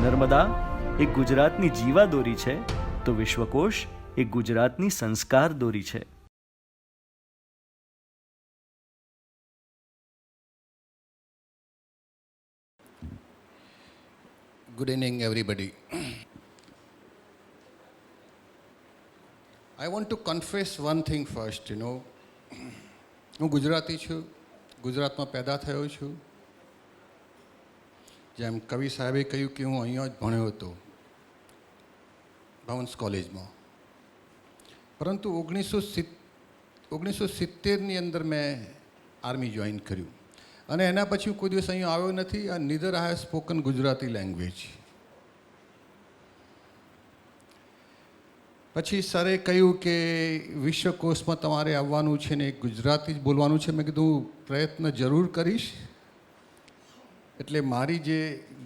નર્મદા એ ગુજરાતની જીવા દોરી છે તો વિશ્વકોશ એ ગુજરાતની સંસ્કાર દોરી છે. Good evening, everybody. I want to confess one thing first, હું ગુજરાતી છું, ગુજરાતમાં પેદા થયો છું. જેમ કવિ સાહેબે કહ્યું કે હું અહીંયા જ ભણ્યો હતો ભવન્સ કોલેજમાં, પરંતુ 1970ની અંદર મેં આર્મી જોઈન કર્યું અને એના પછી હું કોઈ દિવસ અહીંયા આવ્યો નથી. આ નીધર I have spoken Gujarati language. પછી સરે કહ્યું કે વિશ્વકોશમાં તમારે આવવાનું છે ને ગુજરાતી જ બોલવાનું છે. મેં કીધું પ્રયત્ન જરૂર કરીશ. એટલે મારી જે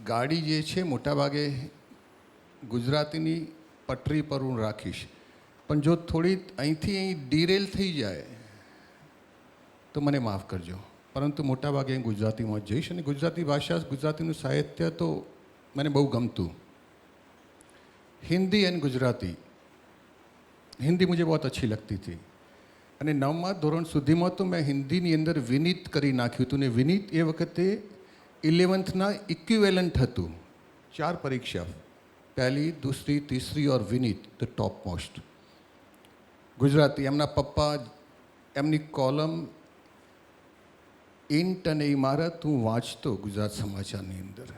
ગાડી જે છે મોટાભાગે ગુજરાતીની પટરી પર હું રાખીશ, પણ જો થોડી અહીંથી અહીં ડીરેલ થઈ જાય તો મને માફ કરજો, પરંતુ મોટાભાગે હું ગુજરાતીમાં જ જઈશ. અને ગુજરાતી ભાષા, ગુજરાતીનું સાહિત્ય તો મને બહુ ગમતું. હિન્દી એન્ડ ગુજરાતી. હિન્દી મુझे बहुत अच्छी लगती थी અને 9મા ધોરણ સુધીમાં તો મેં હિન્દીની અંદર વિનીત કરી નાખ્યું હતું. ને વિનીત એ વખતે 11થના ઇક્વિવેલન્ટ હતું. 4 પરીક્ષા, પહેલી, દૂસરી, તીસરી ઓર વિનીત ધ ટોપ મોસ્ટ. ગુજરાતી. એમના પપ્પા એમની કોલમ ઇન્ટ અને ઇમારત હું વાંચતો ગુજરાત સમાચારની અંદર.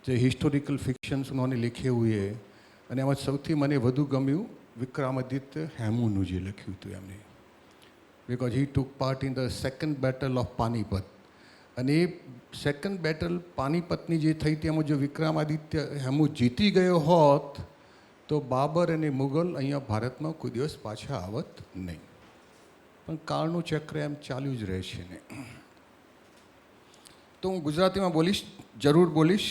જે હિસ્ટોરિકલ ફિક્શન્સ ઉन्होंने लिखे हुए, અને એમાં સૌથી મને વધુ ગમ્યું વિક્રમાદિત્ય હેમુનું જે લખ્યું હતું એમને, because he took part in the second battle of Panipat. અને એ સેકન્ડ બેટલ પાનીપતની જે થઈ હતી એમાં જો વિક્રમાદિત્ય હેમુ જીતી ગયો હોત તો બાબર અને મુગલ અહીંયા ભારતમાં કોઈ દિવસ પાછા આવત નહીં. પણ કાળનું ચક્ર એમ ચાલ્યું જ રહે છે ને. તો હું ગુજરાતીમાં બોલીશ, જરૂર બોલીશ.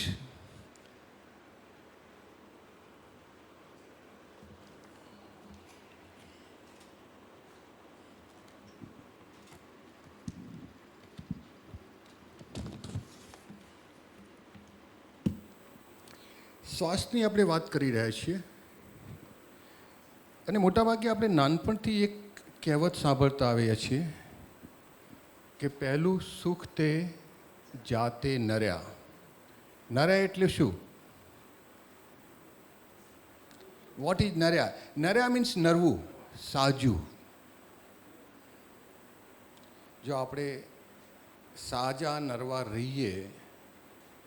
સ્વાસ્થ્યની આપણે વાત કરી રહ્યા છીએ અને મોટાભાગે આપણે નાનપણથી એક કહેવત સાંભળતા આવ્યા છીએ કે પહેલું સુખ તે જાતે નર્યા. નર્યા એટલે શું? વોટ ઇઝ નર્યા? નર્યા મીન્સ નરવું, સાજું. જો આપણે સાજા નરવા રહીએ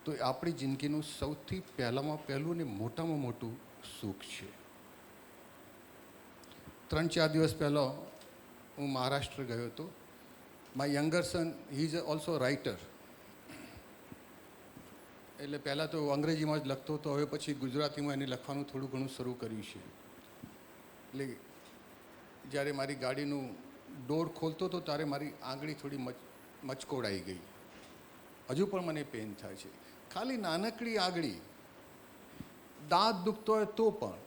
તો આપણી જિંદગીનું સૌથી પહેલામાં પહેલું ને મોટામાં મોટું સુખ છે. 3-4 દિવસ પહેલાં હું મહારાષ્ટ્ર ગયો હતો. My younger son, he is also writer. એટલે પહેલાં તો અંગ્રેજીમાં જ લખતો હતો, હવે પછી ગુજરાતીમાં એને લખવાનું થોડું ઘણું શરૂ કર્યું છે. એટલે જ્યારે મારી ગાડીનું ડોર ખોલતો હતો ત્યારે મારી આંગળી થોડી મચકોડાઈ ગઈ. હજુ પણ મને પેન થાય છે. ખાલી નાનકડી આંગળી, દાંત દુખતો હોય તો પણ,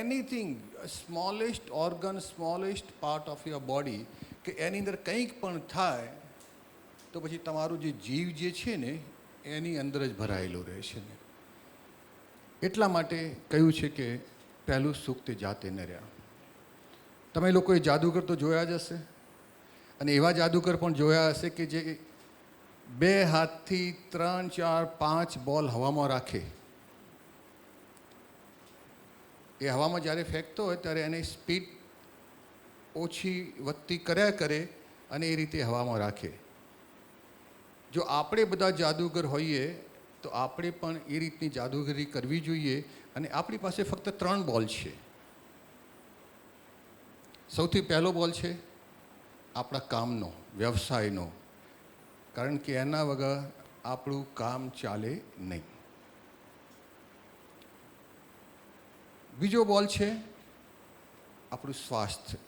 anything, smallest organ, smallest part of your body, કે એની અંદર કંઈક પણ થાય તો પછી તમારું જે જીવ જે છે ને એની અંદર જ ભરાયેલો રહે છે ને. એટલા માટે કહ્યું છે કે પહેલું સુખ તે જાતે નર્યા. તમે લોકોએ જાદુગર તો જોયા જ હશે, અને એવા જાદુગર પણ જોયા હશે કે જે 2 હાથથી 3, 4, 5 બોલ હવામાં રાખે. એ હવામાં જ્યારે ફેંકતો હોય ત્યારે એની સ્પીડ ઓછી વધતી કર્યા કરે અને એ રીતે હવામાં રાખે. જો આપણે બધા જાદુગર હોઈએ તો આપણે પણ એ રીતની જાદુગરી કરવી જોઈએ. અને આપણી પાસે ફક્ત 3 બોલ છે. સૌથી પહેલો બોલ છે આપણા કામનો, વ્યવસાયનો, કારણ કે એના વગર આપણું કામ ચાલે નહીં. બીજો બોલ છે આપણું સ્વાસ્થ્ય,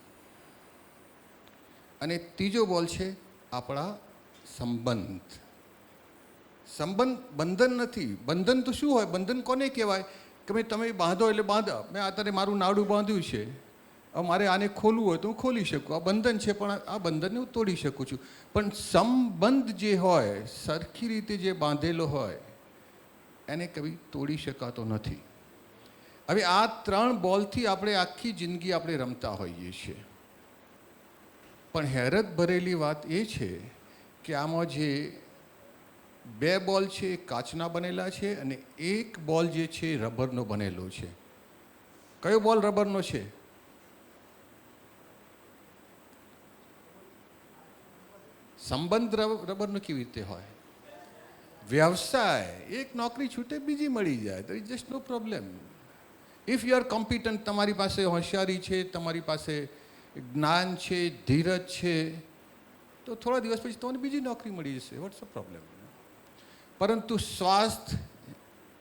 અને ત્રીજો બોલ છે આપણા સંબંધ. સંબંધ બંધન નથી. બંધન તો શું હોય? બંધન કોને કહેવાય? કે ભાઈ તમે બાંધો એટલે બાંધા. મેં અત્યારે મારું નાડું બાંધ્યું છે, હવે મારે આને ખોલવું હોય તો હું ખોલી શકું. આ બંધન છે, પણ આ બંધનને હું તોડી શકું છું. પણ સંબંધ જે હોય, સરખી રીતે જે બાંધેલો હોય, એને કभी તોડી શકાતો નથી. હવે આ 3 બોલથી આપણે આખી જિંદગી આપણે રમતા હોઈએ છીએ. પણ હેરત ભરેલી વાત એ છે કે આમાં જે 2 બોલ છે એ કાચના બનેલા છે અને 1 બોલ જે છે એ રબરનો બનેલો છે. કયો બોલ રબરનો છે? સંબંધ રબરનો કેવી રીતે હોય? વ્યવસાય, એક નોકરી છૂટે બીજી મળી જાય, તો it just no problem. If you are competent, તમારી પાસે હોશિયારી છે, તમારી પાસે જ્ઞાન છે, ધીરજ છે, તો થોડા દિવસ પછી તમને બીજી નોકરી મળી જશે. What's a problem? પરંતુ સ્વાસ્થ્ય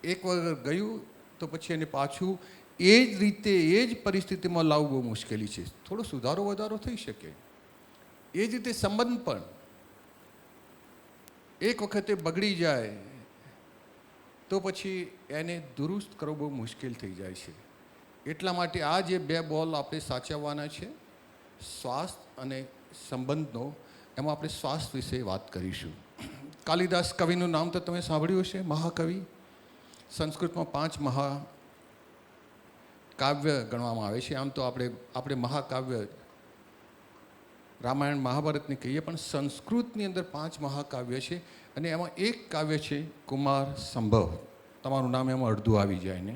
એક વખત ગયું તો પછી એને પાછું એ જ રીતે એ જ પરિસ્થિતિમાં લાવવું બહુ મુશ્કેલી છે. થોડો સુધારો વધારો થઈ શકે. એ જ રીતે સંબંધ પણ એક વખતે બગડી જાય તો પછી એને દુરુસ્ત કરવું બહુ મુશ્કેલ થઈ જાય છે. એટલા માટે આ જે 2 બોલ આપણે સાચવવાના છે, સ્વાસ્થ્ય અને સંબંધનો, એમાં આપણે સ્વાસ્થ્ય વિશે વાત કરીશું. કાલિદાસ કવિનું નામ તો તમે સાંભળ્યું હશે, મહાકવિ. સંસ્કૃતમાં 5 મહાકાવ્ય ગણવામાં આવે છે. આમ તો આપણે મહાકાવ્ય રામાયણ મહાભારતને કહીએ, પણ સંસ્કૃતની અંદર 5 મહાકાવ્ય છે અને એમાં એક કાવ્ય છે કુમાર સંભવ. તમારું નામ એમાં અડધું આવી જાય ને.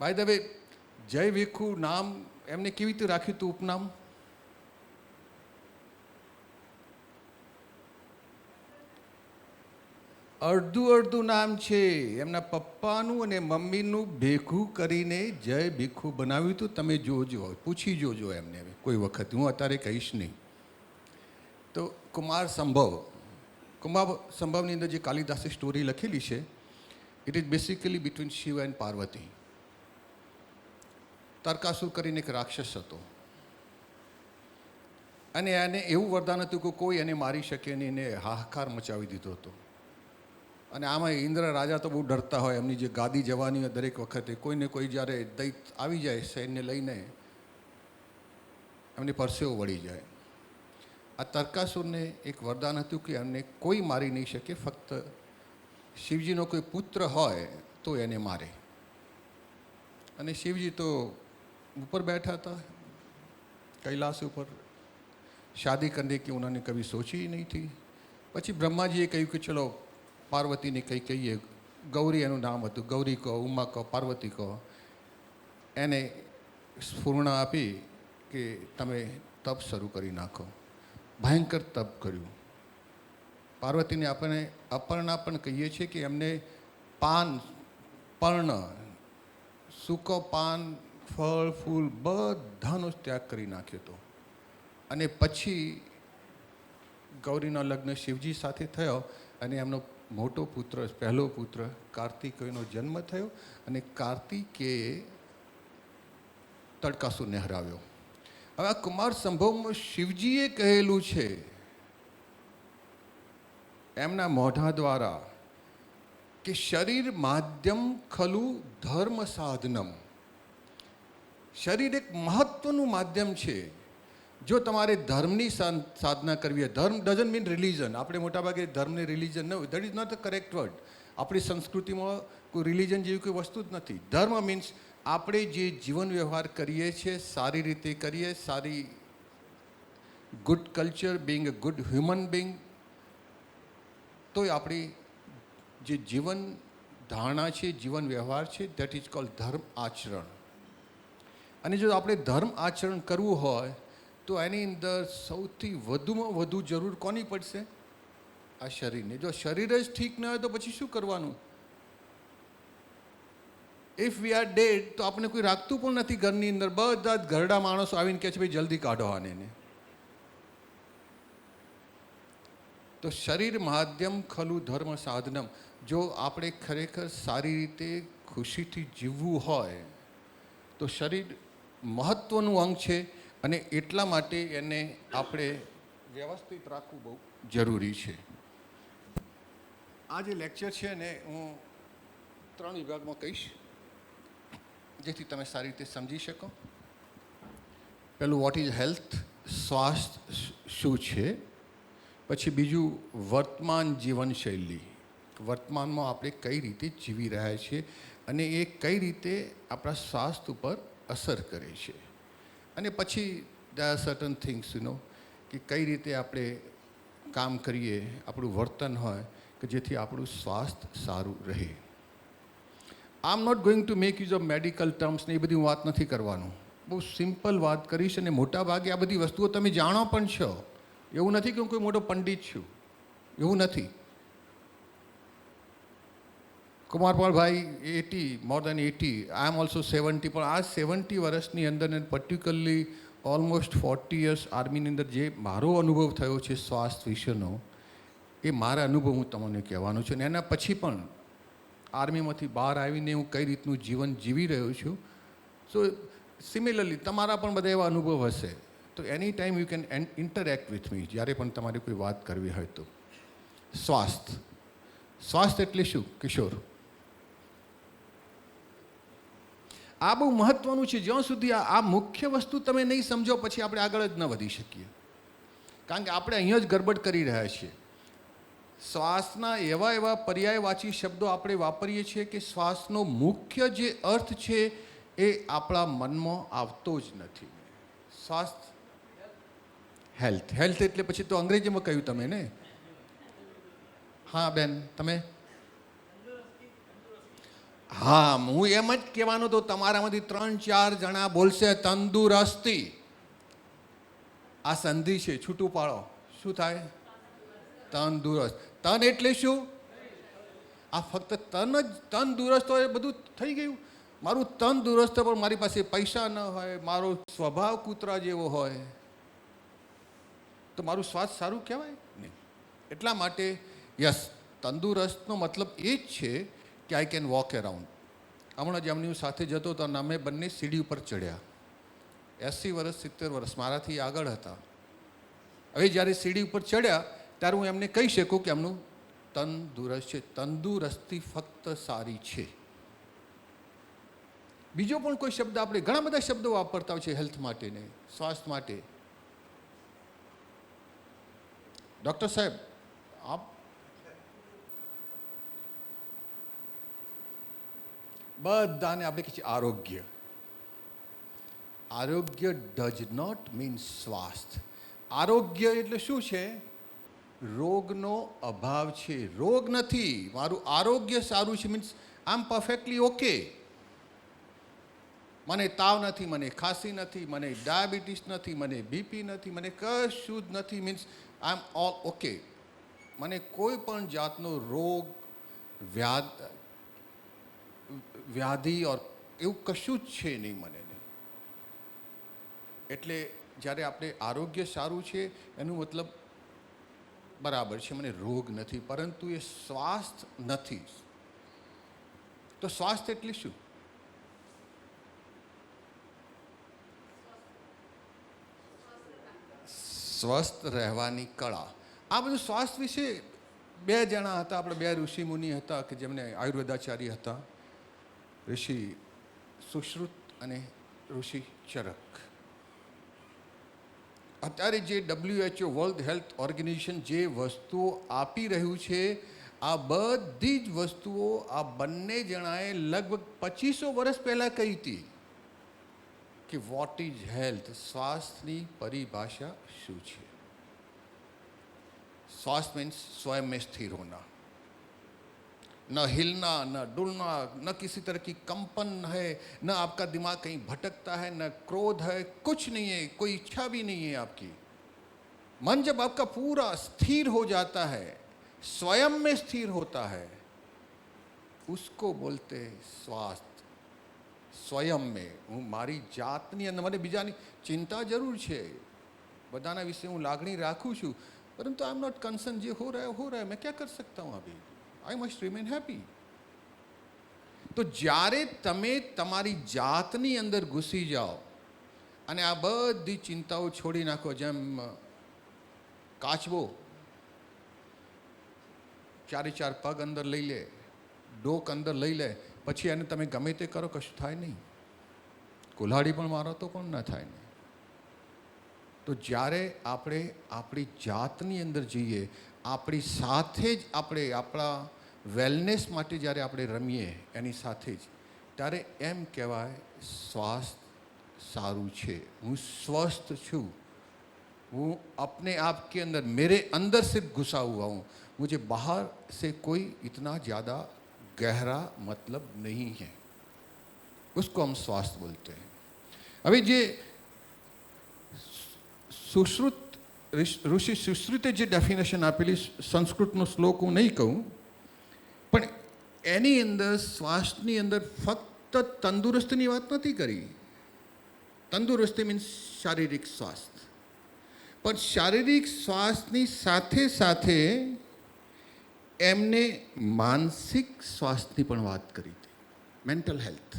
બાય ધ વે, જય ભીખુ નામ એમને કેવી રીતે રાખ્યું હતું ઉપનામ? અડધું નામ છે એમના પપ્પાનું અને મમ્મીનું ભેગું કરીને જય ભીખુ બનાવ્યું હતું. તમે જોજો, પૂછી જોજો એમને હવે કોઈ વખત, હું અત્યારે કહીશ નહીં. તો કુમાર સંભવની અંદર જે કાલિદાસે સ્ટોરી લખેલી છે, it is basically between Shiv and Parvati. Tarkasur કરીને એક રાક્ષસ હતો અને એને એવું વરદાન હતું કે કોઈ એને મારી શકે નહીં, એને હાહાકાર મચાવી દીધો હતો. અને આમાં ઇન્દ્ર રાજા તો બહુ ડરતા હોય, એમની જે ગાદી જવાની હોય દરેક વખતે કોઈને કોઈ જ્યારે દૈત આવી જાય સૈન્ય લઈને, એમની પરસેવો વળી જાય. આ તર્કાસુરને એક વરદાન હતું કે એમને કોઈ મારી નહીં શકે, ફક્ત શિવજીનો કોઈ પુત્ર હોય તો એને મારે. અને શિવજી તો ऊपर बैठा था कैलाश ऊपर, शादी करने की उन्होंने कभी सोची ही नहीं थी. પછી બ્રહ્માજીએ કહ્યું કે ચલો પાર્વતીને કંઈ કહીએ. ગૌરી એનું નામ હતું. ગૌરી કહો, ઉમા કહો, પાર્વતી કહો. એને સ્ફૂર્ણા આપી કે તમે તપ શરૂ કરી નાખો. ભયંકર તપ કર્યું. પાર્વતીને આપણે અપર્ણા પણ કહીએ છીએ કે એમને પર્ણ, સૂકો પાન, ફળ, ફૂલ બધાનો ત્યાગ કરી નાખ્યો હતો. અને પછી ગૌરીનો લગ્ન શિવજી સાથે થયો અને એમનો મોટો પુત્ર, પહેલો પુત્ર કાર્તિકેયનો જન્મ થયો અને કાર્તિકેયે તડકાસુરને હરાવ્યો. હવે આ કુમાર સંભવમાં શિવજીએ કહેલું છે એમના મોઢા દ્વારા કે શરીર માધ્યમ ખલુ ધર્મ સાધનમ. શરીર એક મહત્વનું માધ્યમ છે. જો તમારે ધર્મની સાધના કરવી હોય, ધર્મ ડઝન્ટ મીન રિલિજન. આપણે મોટાભાગે ધર્મને રિલિજન ન, that is not the correct word. આપણી સંસ્કૃતિમાં કોઈ રિલિજન જેવી કોઈ વસ્તુ જ નથી. ધર્મ મીન્સ આપણે જે જીવન વ્યવહાર કરીએ છીએ સારી રીતે કરીએ, સારી good culture, being a good human being, તો આપણી જે જીવન ધારણા છે, જીવન વ્યવહાર છે, દેટ ઇઝ કોલ્ડ ધર્મ આચરણ. અને જો આપણે ધર્મ આચરણ કરવું હોય તો એની અંદર સૌથી વધુમાં વધુ જરૂર કોની પડશે? આ શરીરની. જો શરીર જ ઠીક ન હોય તો પછી શું કરવાનું? ઇફ વી આર ડેડ તો આપણે કોઈ રાખતું પણ નથી ઘરની અંદર. બધા જ ઘરડા માણસો આવીને કહે છે ભાઈ જલ્દી કાઢો આને. તો શરીર માધ્યમ ખલુ ધર્મ સાધનમ. જો આપણે ખરેખર સારી રીતે ખુશીથી જીવવું હોય તો શરીર મહત્ત્વનું અંગ છે અને એટલા માટે એને આપણે વ્યવસ્થિત રાખવું બહુ જરૂરી છે. આ જે લેક્ચર છે ને હું 3 વિભાગમાં કહીશ જેથી તમે સારી રીતે સમજી શકો. પહેલું વોટ ઇઝ હેલ્થ, સ્વાસ્થ્ય શું છે. પછી બીજું વર્તમાન જીવનશૈલી, વર્તમાનમાં આપણે કઈ રીતે જીવી રહ્યા છીએ અને એ કઈ રીતે આપણા સ્વાસ્થ્ય ઉપર અસર કરે છે. અને પછી there are certain things કે કઈ રીતે આપણે કામ કરીએ, આપણું વર્તન હોય કે જેથી આપણું સ્વાસ્થ્ય સારું રહે. I am not going to make use of medical terms ને એ બધી હું વાત નથી કરવાનું. બહુ સિમ્પલ વાત કરીશ અને મોટા ભાગે આ બધી વસ્તુઓ તમે જાણો પણ છો. એવું નથી કે હું કોઈ મોટો પંડિત છું, એવું નથી. કુમારપાલભાઈ 80, મોર દેન 80, આઈ એમ ઓલ્સો 70, પણ આ 70 વર્ષની અંદર ને પર્ટિક્યુલરલી ઓલમોસ્ટ 40 યર્સ આર્મીની અંદર જે મારો અનુભવ થયો છે સ્વાસ્થ્ય વિશેનો, એ મારા અનુભવ હું તમને કહેવાનો છું. અને એના પછી પણ આર્મીમાંથી બહાર આવીને હું કઈ રીતનું જીવન જીવી રહ્યો છું. સો સિમિલરલી તમારા પણ બધા એવા અનુભવ હશે. તો any time you can interact with me જ્યારે પણ તમારે કોઈ વાત કરવી હોય તો. સ્વાસ્થ્ય એટલે શું કિશોર? આ બહુ મહત્વનું છે. જ્યાં સુધી આ મુખ્ય વસ્તુ તમે નહીં સમજો પછી આપણે આગળ જ ન વધી શકીએ. કારણ કે આપણે અહીંયા જ ગડબડ કરી રહ્યા છીએ. શ્વાસના એવા પર્યાયવાચી શબ્દો આપણે વાપરીએ છીએ કે શ્વાસનો મુખ્ય જે અર્થ છે એ આપણા મનમાં આવતો જ નથી. સ્વાસ્થ્ય હેલ્થ એટલે પછી તો અંગ્રેજીમાં કહ્યું તમે ને. હા બેન, તમે? હા, હું એમ જ કહેવાનો તો તમારામાંથી 3-4 જણા બોલશે તંદુરસ્તી. આ સંધિ છે, છૂટું પાડો. શું થાય? તંદુરસ્ત. તન એટલે શું? આ ફક્ત તન દુરસ્ત હોય બધું થઈ ગયું. મારું તન દુરસ્ત પણ મારી પાસે પૈસા ન હોય, મારો સ્વભાવ કૂતરા જેવો હોય, તો મારું સ્વાસ્થ્ય સારું કહેવાય નહીં. એટલા માટે યસ, તંદુરસ્તનો મતલબ એ જ છે કે આઈ કેન વોક અરાઉન્ડ. હમણાં જ એમની સાથે જતો હતો અને અમે બંને સીડી ઉપર ચડ્યા. 80 વર્ષ 70 વર્ષ મારાથી આગળ હતા. હવે જ્યારે સીડી ઉપર ચડ્યા ત્યારે હું એમને કહી શકું કે એમનું તંદુરસ્ત છે. તંદુરસ્તી ફક્ત સારી છે. બીજો પણ કોઈ શબ્દ, આપણે ઘણા બધા શબ્દો વાપરતા હોય છે હેલ્થ માટે ને સ્વાસ્થ્ય માટે. ડૉક્ટર સાહેબ, આપ બધાને આપણે કહીએ આરોગ્ય. આરોગ્ય ડઝ નોટ મીન સ્વાસ્થ્ય. આરોગ્ય એટલે શું છે? રોગનો અભાવ છે, રોગ નથી. મારું આરોગ્ય સારું છે means I am perfectly okay. મને તાવ નથી, મને ખાંસી નથી, મને ડાયાબિટીસ નથી, મને બીપી નથી, મને કશું જ નથી. Means I am all okay. મને કોઈ પણ જાતનો રોગ, વ્યાધિ ઓર એવું કશું જ છે નહીં મને. એટલે જ્યારે આપણે આરોગ્ય સારું છે એનું મતલબ બરાબર છે, મને રોગ નથી, પરંતુ એ સ્વાસ્થ્ય નથી. તો સ્વાસ્થ્ય એટલે શું? સ્વસ્થ રહેવાની કળા. આ બધું સ્વાસ્થ્ય વિશે 2 જણા હતા, આપણે 2 ઋષિ મુનિ હતા કે જેમને આયુર્વેદાચાર્ય હતા, ઋષિ સુશ્રુત અને ઋષિ ચરક. અત્યારે જે WHO વર્લ્ડ હેલ્થ ઓર્ગેનાઇઝેશન જે વસ્તુઓ આપી રહ્યું છે, આ બધી જ વસ્તુઓ આ બંને જણાએ લગભગ 2500 વર્ષ પહેલાં કહી હતી કે વોટ ઇઝ હેલ્થ, સ્વાસ્થ્યની પરિભાષા શું છે. स्वास्थ्य मीन्स स्वयं में स्थिर होना, न हिलना, न डुलना, न किसी तरह की कंपन है, न आपका दिमाग कहीं भटकता है, न क्रोध है, कुछ नहीं है, कोई इच्छा भी नहीं है आपकी. मन जब आपका पूरा स्थिर हो जाता है, स्वयं में स्थिर होता है, उसको बोलते हैं स्वास्थ्य. स्वयं में હું મારી જાતની અંદર મને બીજાની ચિંતા જરૂર છે, બધાના વિશે હું લાગણી રાખું છું, परंतु आई एम नॉट कंसर्न. जो हो रहा है मैं क्या कर सकता हूँ अभी. I must remain happy. तो જ્યારે તમે તમારી જાતની અંદર ઘૂસી જાઓ અને આ બધી ચિંતાઓ છોડી નાખો, જેમ કાચબો 4 પગ અંદર લઈ લે, ડોક અંદર લઈ લે, પછી એને તમે ગમે તે કરો કશું થાય નહીં. કુલ્હાડી પણ મારો તો પણ ન થાય નહીં. તો જ્યારે આપણે આપણી જાતની અંદર જઈએ, આપણી સાથે જ આપણે આપણા વેલનેસ માટે જ્યારે આપણે રમીએ એની સાથે જ ત્યારે એમ કહેવાય સ્વાસ્થ્ય સારું છે, હું સ્वस्थ છું, હું अपने आप के अंदर मेरे अंदर से घुसा हुआ हूँ, मुझे बाहर से कोई इतना ज़्यादा गहरा मतलब नहीं है, उसको हम स्वास्थ्य बोलते हैं। હવે જે સુશ્રુત ઋષિ સુશ્રુતે જે ડેફિનેશન આપેલી, સંસ્કૃતનો શ્લોક હું નહીં કહું, પણ એની અંદર શ્વાસની અંદર ફક્ત તંદુરસ્તીની વાત નથી કરી. તંદુરસ્તી મીન્સ શારીરિક સ્વાસ્થ્ય, પણ શારીરિક સ્વાસ્થ્યની સાથે સાથે એમને માનસિક સ્વાસ્થ્યની પણ વાત કરી હતી, મેન્ટલ હેલ્થ.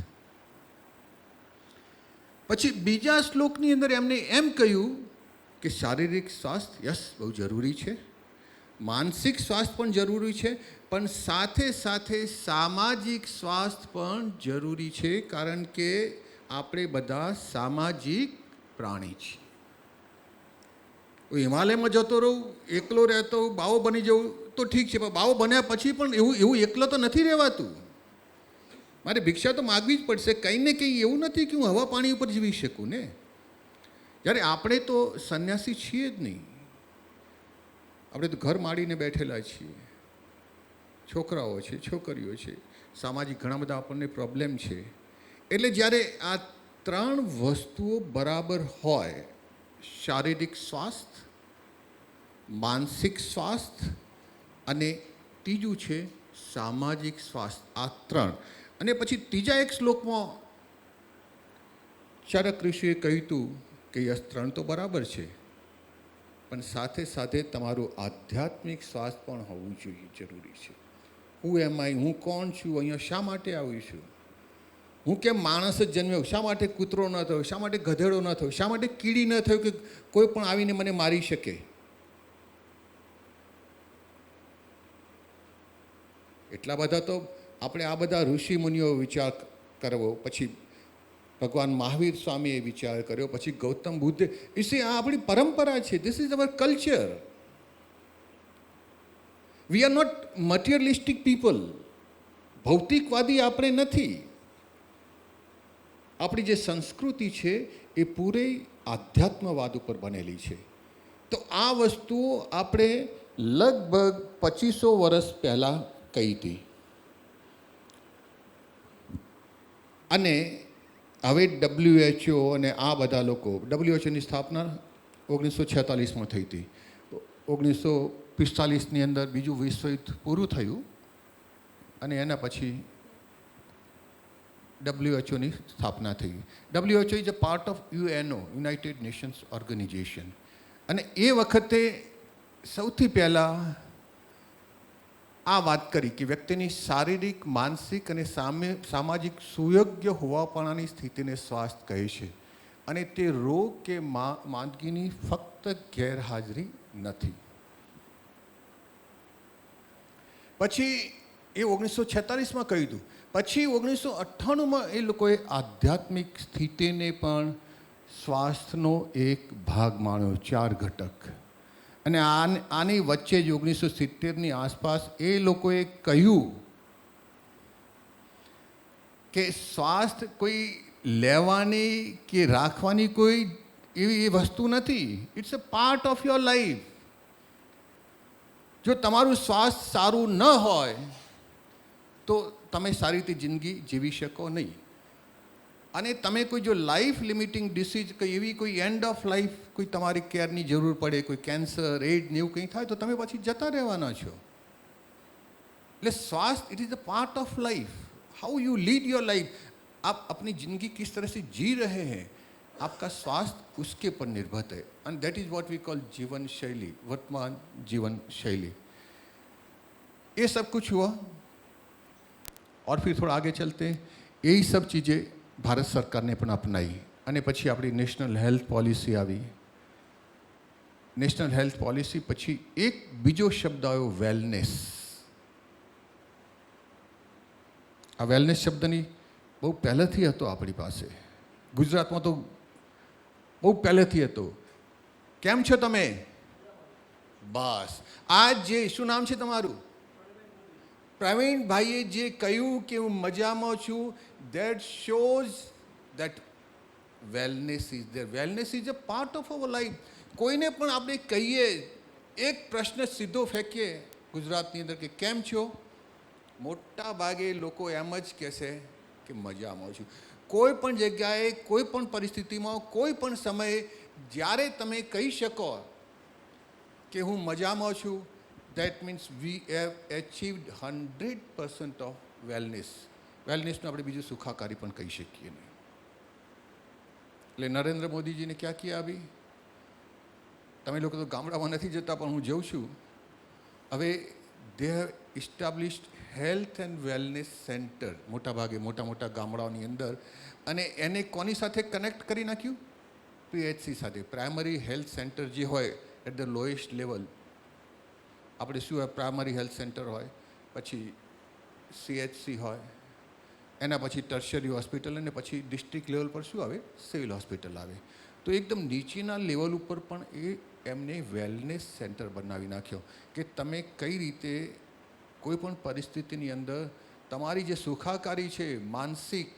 પછી બીજા શ્લોકની અંદર એમને એમ કહ્યું કે શારીરિક સ્વાસ્થ્ય યસ બહુ જરૂરી છે, માનસિક સ્વાસ્થ્ય પણ જરૂરી છે, પણ સાથે સાથે સામાજિક સ્વાસ્થ્ય પણ જરૂરી છે, કારણ કે આપણે બધા સામાજિક પ્રાણી છીએ. હું હિમાલયમાં જતો રહું, એકલો રહેતો, બાવો બની જવું તો ઠીક છે, પણ બાવો બન્યા પછી પણ એવું એકલો તો નથી રહેવાતું. મારે ભિક્ષા તો માગવી જ પડશે, કંઈ ને કંઈ. એવું નથી કે હું હવા પાણી ઉપર જીવી શકું ને. જ્યારે આપણે તો સંન્યાસી છીએ જ નહીં, આપણે તો ઘર માડીને બેઠેલા છીએ, છોકરાઓ છે, છોકરીઓ છે, સામાજિક ઘણા બધા આપણને પ્રોબ્લેમ છે. એટલે જ્યારે આ ત્રણ વસ્તુઓ બરાબર હોય, શારીરિક સ્વાસ્થ્ય, માનસિક સ્વાસ્થ્ય અને ત્રીજું છે સામાજિક સ્વાસ્થ્ય, આ ત્રણ. અને પછી ત્રીજા એક શ્લોકમાં ચરક ઋષિએ કહ્યું હતું કે યસ ત્રણ તો બરાબર છે, પણ સાથે સાથે તમારું આધ્યાત્મિક સ્વાસ્થ્ય પણ હોવું જોઈએ, જરૂરી છે. હું એમાં હું કોણ છું, અહીંયા શા માટે આવી છું, હું કેમ માણસ જ જન્મ્યો, શા માટે કૂતરો ન થયો, શા માટે ગધેડો ન થયો, શા માટે કીડી ન થયો કે કોઈ પણ આવીને મને મારી શકે. એટલા બધા તો આપણે આ બધા ઋષિ મુનિઓ વિચાર કરવો, પછી ભગવાન મહાવીર સ્વામીએ વિચાર કર્યો, પછી ગૌતમ બુદ્ધે. આ આપણી પરંપરા છે, this is our culture. We are not materialistic people. ભૌતિકવાદી આપણે નથી. આપણી જે સંસ્કૃતિ છે એ પૂરી આધ્યાત્મવાદ ઉપર બનેલી છે. તો આ વસ્તુઓ આપણે લગભગ 2500 વર્ષ પહેલાં કહી હતી. અને હવે WHO અને આ બધા લોકો, WHOની સ્થાપના 1946માં થઈ હતી. 1945ની અંદર બીજું વિશ્વયુદ્ધ પૂરું થયું અને એના પછી WHOની સ્થાપના થઈ. WHO is a part of UNO, united nations organisation. અને એ વખતે સૌથી પહેલાં આ વાત કરી કે વ્યક્તિની શારીરિક, માનસિક અને સામાજિક સુયોગ્ય હોવાપણાની સ્થિતિને સ્વાસ્થ્ય કહે છે. અને તે રોગ કે માંદગીની ફક્ત ગેરહાજરી નથી. પછી એ 1946માં કહ્યું હતું. પછી 1998માં એ લોકોએ આધ્યાત્મિક સ્થિતિને પણ સ્વાસ્થ્યનો એક ભાગ માન્યો, 4 ઘટક. અને આની વચ્ચે જ 1970ની આસપાસ એ લોકોએ કહ્યું કે સ્વાસ્થ્ય કોઈ લેવાની કે રાખવાની કોઈ એવી વસ્તુ નથી. It's a part of your life. જો તમારું સ્વાસ્થ્ય સારું ન હોય તો તમે સારી રીતે જિંદગી જીવી શકો નહીં. અને તમે કોઈ જો લાઈફ લિમિટિંગ ડિસીઝ, કોઈ એવી કોઈ એન્ડ ઓફ લાઈફ કોઈ તમારી કેરની જરૂર પડે, કોઈ કેન્સર, એઇડ ને એવું કંઈ થાય તો તમે પછી જતા રહેવાના છો. એટલે स्वास्थ्य it is a part of life. How you lead your life, आप अपनी ज़िंदगी किस तरह से जी रहे हैं, आपका स्वास्थ्य उसके पर निर्भर है. And that is what we call जीवन शैली, वर्तमान जीवन शैली. ये सब कुछ हुआ और फिर थोड़ा आगे चलते हैं. यही सब चीज़ें भारत सरकार ने पण अपनाई. અને પછી આપણી નેશનલ હેલ્થ પોલિસી આવી. નેશનલ હેલ્થ પોલિસી પછી એક બીજો શબ્દ આવ્યો, વેલનેસ. આ વેલનેસ શબ્દની બહુ પહેલેથી હતો આપણી પાસે. ગુજરાતમાં તો બહુ પહેલેથી હતો. કેમ છો તમે? બસ. આ જે શું નામ છે તમારું? પ્રવીણભાઈએ જે કહ્યું કે હું મજામાં છું, that shows that wellness is there. Wellness is a part of our life. કોઈને પણ આપણે કહીએ, એક પ્રશ્ન સીધો ફેંકીએ ગુજરાતની અંદર કે કેમ છો, મોટા ભાગે લોકો એમ જ કહેશે કે મજામાં છું. કોઈ પણ જગ્યાએ, કોઈ પણ પરિસ્થિતિમાં, કોઈ પણ સમયે જ્યારે તમે કહી શકો કે હું મજામાં છું, that means we have achieved 100% of wellness. વેલનેસનું આપણે બીજું સુખાકારી પણ કહી શકીએ નહીં. એટલે નરેન્દ્ર મોદીજીને ક્યાં ક્યાં આવી, તમે લોકો તો ગામડામાં નથી જતા પણ હું જઉં છું. હવે they have established health and wellness centre મોટાભાગે મોટા મોટા ગામડાઓની અંદર, અને એને કોની સાથે કનેક્ટ કરી નાખ્યું? પીએચસી સાથે. પ્રાઇમરી હેલ્થ સેન્ટર જે હોય એટ ધ લોએસ્ટ લેવલ, આપણે શું હોય, પ્રાઇમરી હેલ્થ સેન્ટર હોય, પછી સીએચસી હોય, એના પછી ટર્શરી હોસ્પિટલ, અને પછી ડિસ્ટ્રિક્ટ લેવલ પર શું આવે? સિવિલ હોસ્પિટલ આવે. તો એકદમ નીચેના લેવલ ઉપર પણ એમને વેલનેસ સેન્ટર બનાવી નાખ્યો કે તમે કઈ રીતે કોઈ પણ પરિસ્થિતિની અંદર તમારી જે સુખાકારી છે, માનસિક,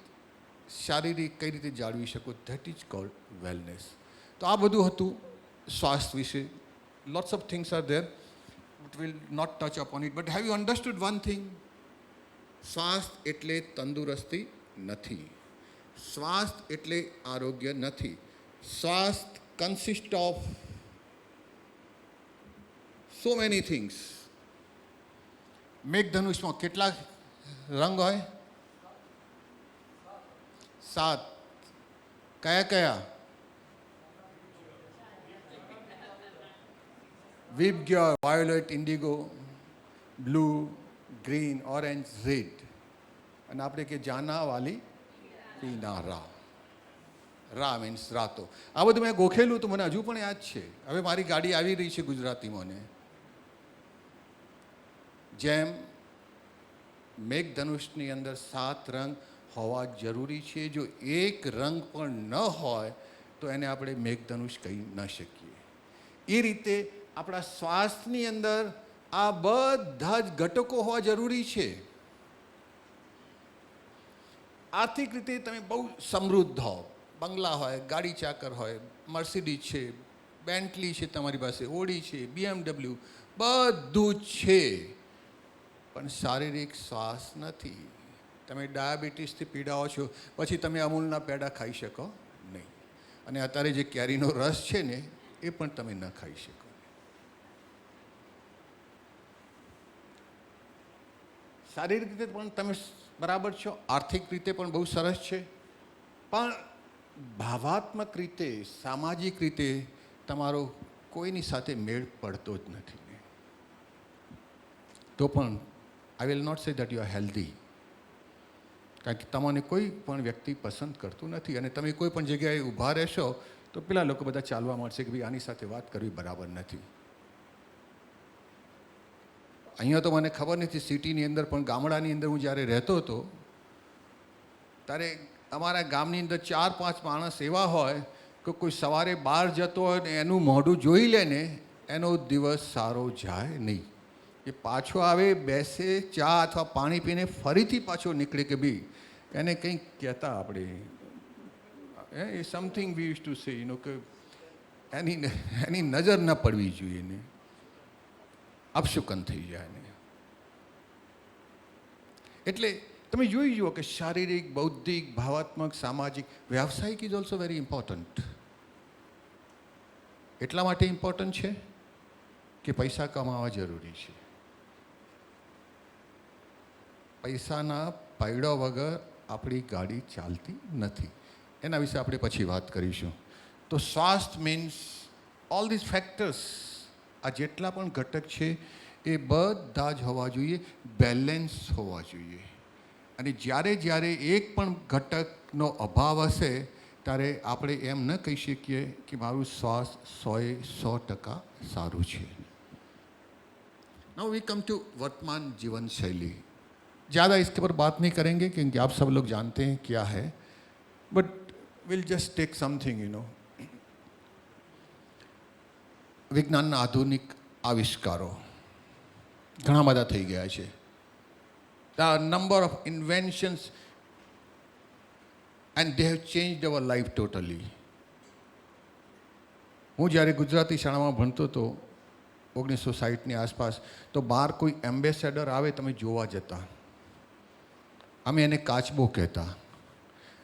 શારીરિક, કઈ રીતે જાળવી શકો. That is called wellness. તો આ બધું હતું સ્વાસ્થ્ય વિશે. Lots of things are there, but will not touch upon it. But have you understood one thing? સ્વાસ્થ્ય એટલે તંદુરસ્તી નથી. સ્વાસ્થ્ય એટલે આરોગ્ય નથી. સ્વાસ્થ્ય consist of so many things. મેઘધનુષમાં કેટલા રંગ હોય? 7. કયા કયા? VIBGYOR, violet, indigo, blue, green, orange, red. અને આપણે કે જાના વાલી પીના રા. રા મીન્સ રાતો. આ બધું મેં ગોખેલું તો મને હજુ પણ યાદ છે. હવે મારી ગાડી આવી રહી છે ગુજરાતીમાં. ને જેમ મેઘધનુષની અંદર 7 રંગ હોવા જરૂરી છે. જો એક રંગ પણ ન હોય તો એને આપણે મેઘધનુષ કહી ન શકીએ. એ રીતે આપણા સ્વાસ્થ્યની અંદર આ બધા જ ઘટકો હોવા જરૂરી છે. આર્થિક રીતે તમે બહુ સમૃદ્ધ હો, બંગલા હોય, ગાડી ચાકર હોય, મર્સિડીઝ છે, બેન્ટલી છે તમારી પાસે, ઓડી છે, BMW, બધું જ છે, પણ શારીરિક સ્વાસ્થ્ય નથી. તમે ડાયાબિટીસથી પીડાઓ છો, પછી તમે અમૂલના પેડા ખાઈ શકો નહીં. અને અત્યારે જે કેરીનો રસ છે ને એ પણ તમે ન ખાઈ શકો. શારીરિક રીતે પણ તમે બરાબર છો, આર્થિક રીતે પણ બહુ સરસ છે, પણ ભાવાત્મક રીતે, સામાજિક રીતે તમારો કોઈની સાથે મેળ પડતો જ નથી. તો પણ I will not say that you are healthy. કારણ કે તમને કોઈ પણ વ્યક્તિ પસંદ કરતું નથી. અને તમે કોઈ પણ જગ્યાએ ઊભા રહેશો તો પેલા લોકો બધા ચાલવા મળશે કે ભાઈ આની સાથે વાત કરવી બરાબર નથી. અહીંયા તો મને ખબર નથી સિટીની અંદર, પણ ગામડાની અંદર હું જ્યારે રહેતો હતો ત્યારે અમારા ગામની અંદર 4-5 માણસ એવા હોય કે કોઈ સવારે બહાર જતો હોય ને એનું મોઢું જોઈ લે ને એનો દિવસ સારો જાય નહીં. એ પાછો આવે, બેસે, ચા અથવા પાણી પીને ફરીથી પાછો નીકળે કે ભાઈ એને કંઈક કહેતા આપણે એ something we use to say કે એની નજર ન પડવી જોઈએ ને, અપશુકન થઈ જાય ને. એટલે તમે જોઈ જુઓ કે શારીરિક, બૌદ્ધિક, ભાવાત્મક, સામાજિક, વ્યાવસાયિક ઇઝ ઓલ્સો વેરી ઇમ્પોર્ટન્ટ. એટલા માટે ઇમ્પોર્ટન્ટ છે કે પૈસા કમાવા જરૂરી છે. પૈસાના પૈડા વગર આપણી ગાડી ચાલતી નથી. એના વિશે આપણે પછી વાત કરીશું. તો સ્વાસ્થ્ય મીન્સ ઓલ ધીસ ફેક્ટર્સ, આ જેટલા પણ ઘટક છે એ બધા જ હોવા જોઈએ, બેલેન્સ હોવા જોઈએ. અને જ્યારે એક પણ ઘટકનો અભાવ હશે ત્યારે આપણે એમ ન કહી શકીએ કે મારું સ્વાસ્થ્ય 100% સારું છે. नाउ वी कम टू वर्तमान जीवन शैली. ज़्यादा इसके ऊपर बात नहीं करेंगे क्योंकि आप सब लोग जानते हैं क्या है, but will just take something વિજ્ઞાનના આધુનિક આવિષ્કારો ઘણા બધા થઈ ગયા છે. The number of inventions, and they have changed our life totally. હું જ્યારે ગુજરાતી શાળામાં ભણતો હતો 1960ની આસપાસ, તો બહાર કોઈ એમ્બેસેડર આવે તમે જોવા જતા. અમે એને કાચબો કહેતા.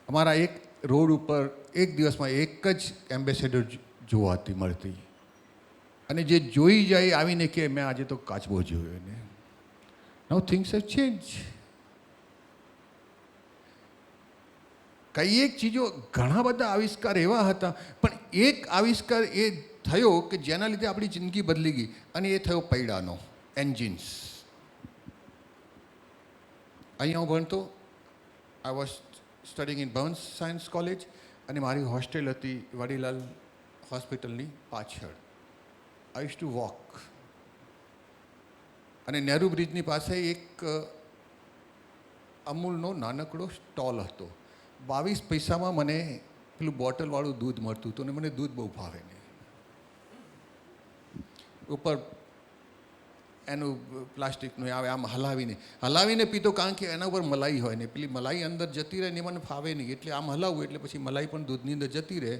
અમારા એક રોડ ઉપર એક દિવસમાં એક જ એમ્બેસેડર જોવાતી મળતી, અને જે જોઈ જાય આવીને કે મેં આજે તો કાચબો જોયો એને. નાઉ થિંગ્સ હેવ ચેન્જ. કઈ એક ચીજો, ઘણા બધા આવિષ્કાર એવા હતા, પણ એક આવિષ્કાર એ થયો કે જેના લીધે આપણી જિંદગી બદલી ગઈ, અને એ થયો પૈડાનો, એન્જિન્સ. અહીંયા હું ભણતો, I was studying in burns science college, અને મારી હોસ્ટેલ હતી વડીલાલ હોસ્પિટલની પાછળ. I use to walk. અને નહેરુ બ્રિજની પાસે એક અમૂલનો નાનકડો સ્ટોલ હતો. 22 પૈસામાં મને પેલું બોટલવાળું દૂધ મળતું હતું, અને મને દૂધ બહુ ભાવે નહીં. ઉપર એનું પ્લાસ્ટિકનું આવે, આમ હલાવીને પીતો, કારણ કે એના ઉપર મલાઈ હોય ને, પેલી મલાઈ અંદર જતી રહે ને મને ફાવે નહીં, એટલે આમ હલાવવું એટલે પછી મલાઈ પણ દૂધની અંદર જતી રહે.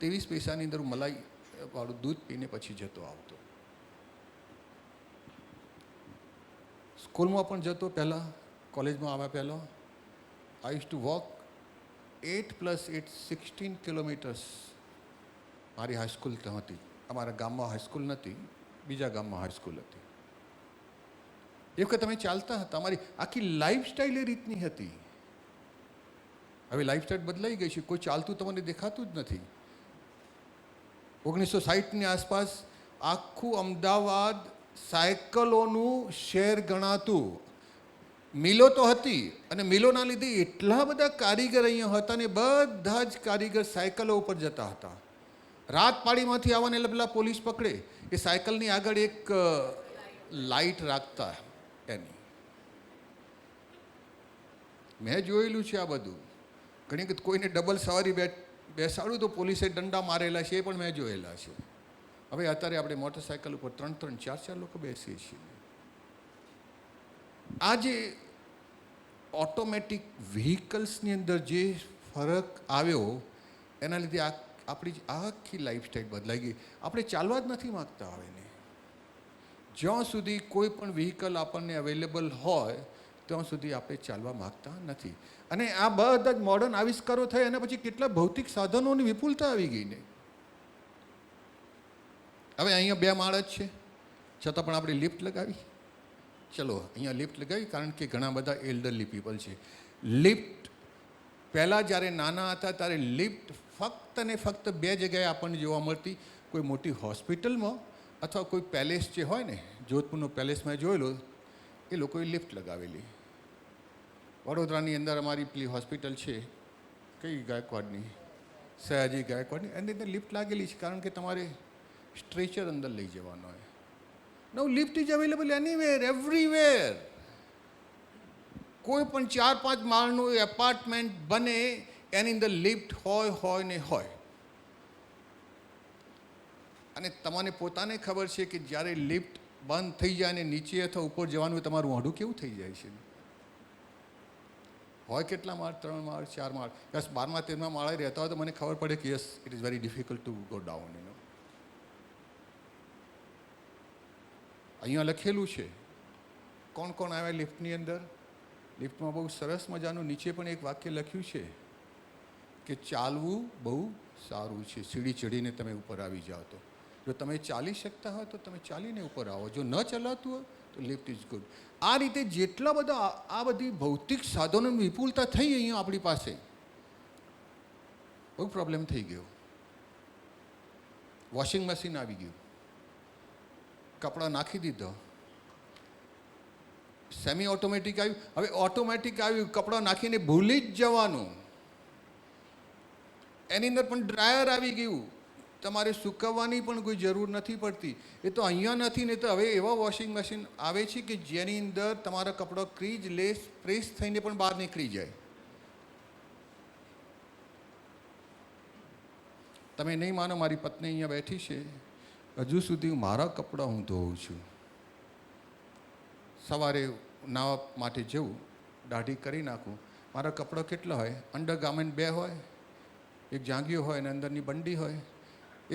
23 પૈસાની અંદર મલાઈ વાળું દૂધ પીને પછી જતો આવતો. સ્કૂલમાં પણ જતો પહેલાં, કોલેજમાં આવ્યા પહેલાં. I use to walk 8 + 8 16 kilometres. મારી હાઈસ્કૂલ તો હતી, અમારા ગામમાં હાઈસ્કૂલ નથી, બીજા ગામમાં હાઈસ્કૂલ હતી. એ વખત અમે ચાલતા હતા. અમારી આખી લાઈફસ્ટાઈલ એ રીતની હતી. હવે લાઈફસ્ટાઈલ બદલાઈ ગઈ છે, કોઈ ચાલતું તમને દેખાતું જ નથી. 1960ની આસપાસ આખું અમદાવાદ સાયકલોનું શહેર ગણાતું. મિલો તો હતી, અને મિલોના લીધે એટલા બધા કારીગર અહીંયા હતા, ને બધા જ કારીગર સાયકલો ઉપર જતા હતા. રાત પાડીમાંથી આવવાને એટલે પેલા પોલીસ પકડે, એ સાયકલની આગળ એક લાઇટ રાખતા એની. મેં જોયેલું છે આ બધું. ઘણી વખત કોઈને ડબલ સવારી બેસાડું તો પોલીસે દંડા મારેલા છે, એ પણ મેં જોયેલા છે. હવે અત્યારે આપણે મોટરસાયકલ ઉપર 3-3, 4-4 લોકો બેસીએ છીએ. આ જે ઓટોમેટિક વ્હીકલ્સની અંદર જે ફરક આવ્યો, એના લીધે આપણી આખી લાઈફસ્ટાઈલ બદલાઈ ગઈ. આપણે ચાલવા જ નથી માગતા હવે ને. જ્યાં સુધી કોઈ પણ વ્હીકલ આપણને અવેલેબલ હોય ત્યાં સુધી આપણે ચાલવા માગતા નથી. અને આ બધા જ મોડર્ન આવિષ્કારો થયા, એના પછી કેટલા ભૌતિક સાધનોની વિપુલતા આવી ગઈ ને. હવે અહીંયા 2 માળ જ છે, છતાં પણ આપણે લિફ્ટ લગાવી. ચલો અહીંયા લિફ્ટ લગાવી, કારણ કે ઘણા બધા એલ્ડરલી પીપલ છે. લિફ્ટ પહેલાં જ્યારે નાના હતા ત્યારે લિફ્ટ ફક્ત ને ફક્ત 2 જગ્યાએ આપણને જોવા મળતી, કોઈ મોટી હોસ્પિટલમાં અથવા કોઈ પેલેસ જે હોય ને, જોધપુરનો પેલેસમાં જોયેલો, એ લોકોએ લિફ્ટ લગાવેલી. વડોદરાની અંદર અમારી પેલી હોસ્પિટલ છે, કઈ ગાયકવાડની, સયાજી ગાયકવાડની, એની અંદર લિફ્ટ લાગેલી છે, કારણ કે તમારે સ્ટ્રેચર અંદર લઈ જવાનો હોય. No lift is available anywhere, everywhere. કોઈ પણ 4-5 માળનું એપાર્ટમેન્ટ બને, એની અંદર લિફ્ટ હોય ને હોય. અને તમને પોતાને ખબર છે કે જ્યારે લિફ્ટ બંધ થઈ જાય ને નીચે અથવા ઉપર જવાનું હોય, તમારું મોઢું કેવું થઈ જાય છે. હોય કેટલા માળ, 3 માળ, 4 માળ, બસ 12મા 13મા માળે રહેતા હોય તો મને ખબર પડે કે yes, it is very difficult to go down. અહીંયા લખેલું છે કોણ કોણ આવ્યા લિફ્ટની અંદર. લિફ્ટમાં બહુ સરસ મજાનું નીચે પણ એક વાક્ય લખ્યું છે કે ચાલવું બહુ સારું છે, સીડી ચડીને તમે ઉપર આવી જાઓ તો. જો તમે ચાલી શકતા હોય તો તમે ચાલીને ઉપર આવો, જો ન ચલાતું હોય તો લિફ્ટ ઇઝ ગુડ. આ રીતે જેટલા બધા આ બધી ભૌતિક સાધનોની વિપુલતા થઈ અહીંયા આપણી પાસે, બહુ પ્રોબ્લેમ થઈ ગયો. વોશિંગ મશીન આવી ગયું, કપડાં નાખી દીધો. સેમી ઓટોમેટિક આવ્યું, હવે ઓટોમેટિક આવ્યું, કપડાં નાખીને ભૂલી જ જવાનું. એની અંદર પણ ડ્રાયર આવી ગયું, તમારે સૂકવવાની પણ કોઈ જરૂર નથી પડતી. એ તો અહીંયા નથી ને, તો હવે એવા વોશિંગ મશીન આવે છે કે જેની અંદર તમારા કપડાં ક્રીજ લેસ પ્રેસ થઈને પણ બહાર નીકળી જાય. તમે નહીં માનો, મારી પત્ની અહીંયા બેઠી છે, હજુ સુધી મારા કપડાં હું ધોઉં છું. સવારે નાહવા માટે જવું દાઢી કરી નાખું. મારા કપડાં કેટલા હોય? અંડર ગાર્મેન્ટ 2 હોય, એક જાંઘીઓ હોય અને અંદરની બંડી હોય,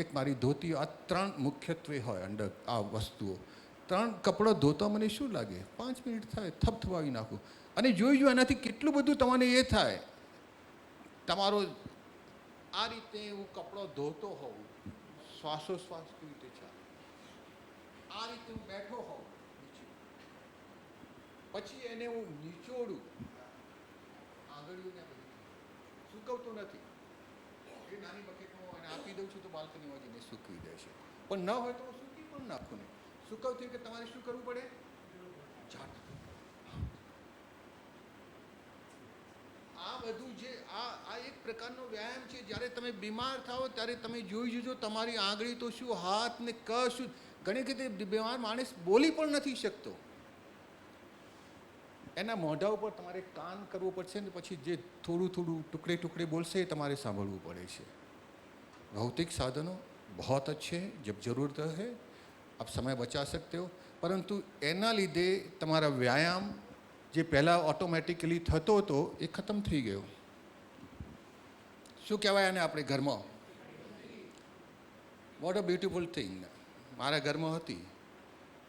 એક મારી ધોતી. આ 3 મુખ્યત્વે હોય અંડર આ વસ્તુઓ. 3 કપડાં ધોતા મને શું લાગે? 5 મિનિટ થાય, થપથપાવી નાખું. અને જોઈ એનાથી કેટલું બધું તમને એ થાય. તમારો આ રીતે હું કપડો ધોતો હોઉં, શ્વાસોશ્વાસ કેવી રીતે ચાલે, આ રીતે હું બેઠો હોઉં, પછી એને હું નીચોડું, આંગળીઓને સૂકવતો નથી. એ નાની બકેટમાં એને આપી દઉં છું તો બાલ્કનીમાં જઈને સૂકવી દે છે. પણ ન હોય તો હું સૂકી પણ નાખું ને. સૂકવતી કે તમારે શું કરવું પડે? ઝાટ. આ બધું જે આ એક પ્રકારનો વ્યાયામ છે. જ્યારે તમે બીમાર થાઓ ત્યારે તમે જોઈ જજો, તમારી આંગળી તો શું, હાથ ને કશું. ઘણી વખતે બીમાર માણસ બોલી પણ નથી શકતો. એના મોઢા ઉપર તમારે કાન કરવું પડશે ને પછી જે થોડું થોડું ટુકડે ટુકડે બોલશે એ તમારે સાંભળવું પડે છે. ભૌતિક સાધનો बहुत अच्छे, जब ज़रूरत है आप समय बचा सकते हो, પરંતુ એના લીધે તમારા વ્યાયામ જે પહેલાં ઓટોમેટિકલી થતો હતો એ ખતમ થઈ ગયો. શું કહેવાય આને આપણે ઘરમાં? What a beautiful thing. મારા ઘરમાં હતી,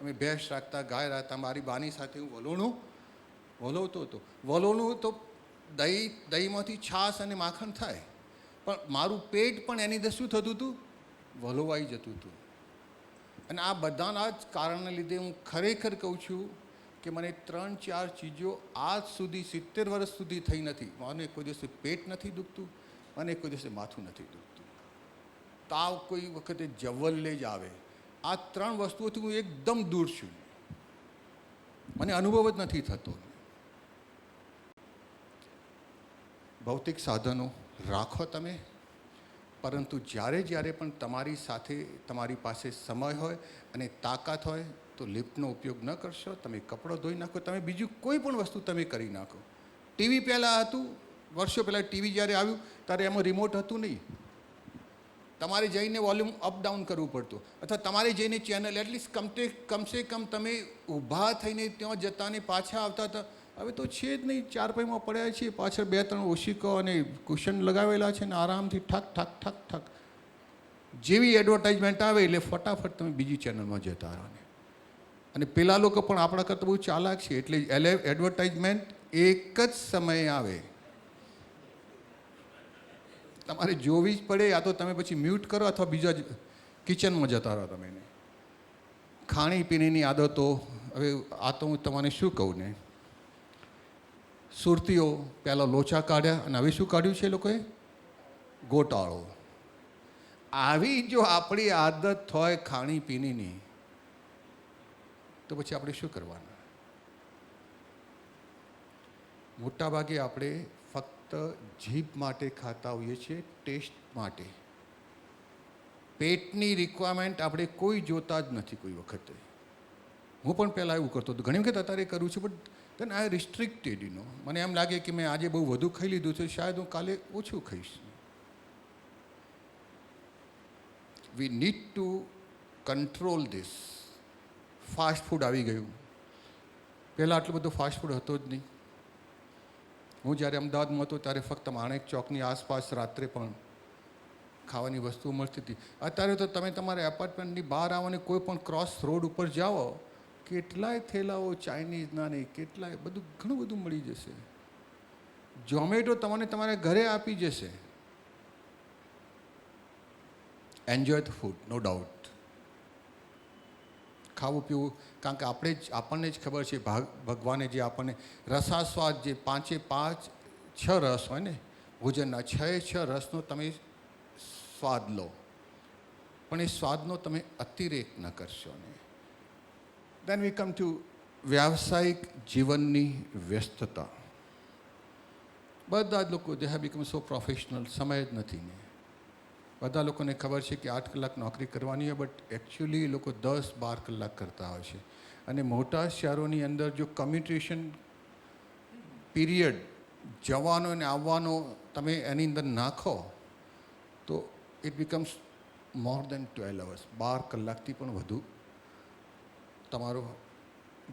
અમે ભેંસ રાખતા, ગાય રાખતા. મારી બાની સાથે હું વલોવતો હતો. વલોવનું તો દહીંમાંથી છાશ અને માખણ થાય, પણ મારું પેટ પણ એની અંદર શું થતું હતું? વલોવાઈ જતું હતું. અને આ બધાના જ કારણને લીધે હું ખરેખર કહું છું કે મને 3-4 ચીજો આજ સુધી 70 વર્ષ સુધી થઈ નથી. મને કોઈ દિવસે પેટ નથી દુખતું, મને કોઈ દિવસે માથું નથી દુખતું. તાવ કોઈ વખતે જવલ્લે જ આવે. આ 3 વસ્તુઓથી હું એકદમ દૂર છું. મને અનુભવ જ નથી થતો. ભૌતિક સાધનો રાખો તમે, પરંતુ જ્યારે પણ તમારી સાથે તમારી પાસે સમય હોય અને તાકાત હોય તો લિફ્ટનો ઉપયોગ ન કરશો. તમે કપડો ધોઈ નાખો, તમે બીજું કોઈ પણ વસ્તુ તમે કરી નાખો. ટીવી પહેલાં હતું, વર્ષો પહેલાં ટીવી જ્યારે આવ્યું ત્યારે એમાં રિમોટ હતું નહીં. તમારે જઈને વોલ્યુમ અપ ડાઉન કરવું પડતું, અથવા તમારે જઈને ચેનલ એટલીસ્ટ કમસે કમ તમે ઊભા થઈને ત્યાં જતા ને પાછા આવતા હતા. હવે તો છે જ નહીં. 4 પૈમાં પડ્યા છીએ, પાછળ 2-3 ઓશિકો અને કુશન લગાવેલા છે ને આરામથી ઠક ઠક ઠક ઠક. જેવી એડવર્ટાઇઝમેન્ટ આવે એટલે ફટાફટ તમે બીજી ચેનલમાં જતા રહો. અને પેલા લોકો પણ આપણા કરતાં બહુ ચાલાક છે, એટલે એડવર્ટાઇઝમેન્ટ એક જ સમયે આવે. તમારે જોવી જ પડે. યા તો તમે પછી મ્યુટ કરો અથવા બીજા કિચનમાં જતા રહો. તમે ખાણીપીણીની આદતો, હવે આ તો હું તમને શું કહું ને, સુરતીઓ પહેલાં લોચા કાઢ્યા અને હવે શું કાઢ્યું છે એ લોકોએ? ગોટાળો. આવી જો આપણી આદત હોય ખાણીપીણીની તો પછી આપણે શું કરવાના? મોટાભાગે આપણે ફક્ત જીભ માટે ખાતા હોઈએ છીએ, ટેસ્ટ માટે. પેટની રિક્વાયરમેન્ટ આપણે કોઈ જોતા જ નથી કોઈ વખતે. હું પણ પહેલાં એવું કરતો હતો, ઘણી વખત અત્યારે કરું છું, બટ દેન આઈ રિસ્ટ્રિક્ટેડ. મને એમ લાગે કે મેં આજે બહુ વધુ ખાઈ લીધું છે, શાયદ હું કાલે ઓછું ખાઈશ. We need to control this. Fast food આવી ગયું. પહેલાં આટલું બધું ફાસ્ટ ફૂડ હતો જ નહીં. હું જ્યારે અમદાવાદમાં હતો ત્યારે ફક્ત માણેક ચોકની આસપાસ રાત્રે પણ ખાવાની વસ્તુઓ મળતી હતી. અત્યારે તો તમે તમારા એપાર્ટમેન્ટની બહાર આવો ને કોઈ પણ ક્રોસ રોડ ઉપર જાઓ, કેટલાય થેલાઓ ચાઇનીઝના ને કેટલાય બધું ઘણું બધું મળી જશે. ઝોમેટો તમને તમારા ઘરે આપી જશે. Enjoy the food, no doubt. ખાવું પીવું, કારણ કે આપણને જ ખબર છે, ભગવાને જે આપણને રસાસ્વાદ જે 5 6 રસ હોય ને ભોજનના, 6 રસનો તમે સ્વાદ લો, પણ એ સ્વાદનો તમે અતિરેક ન કરશો ને. દેન વી કમ ટુ વ્યાવસાયિક જીવનની વ્યસ્તતા. બધા જ લોકો they have become so professional. સમય જ નથી ને. બધા લોકોને ખબર છે કે 8 કલાક નોકરી કરવાની હોય, બટ એકચ્યુઅલી એ લોકો 10-12 કલાક કરતા હોય છે. અને મોટા શહેરોની અંદર જો કમ્યુનિકેશન પીરિયડ જવાનો અને આવવાનો તમે એની અંદર નાખો તો it becomes more than 12 hours. 12 કલાકથી પણ વધુ તમારું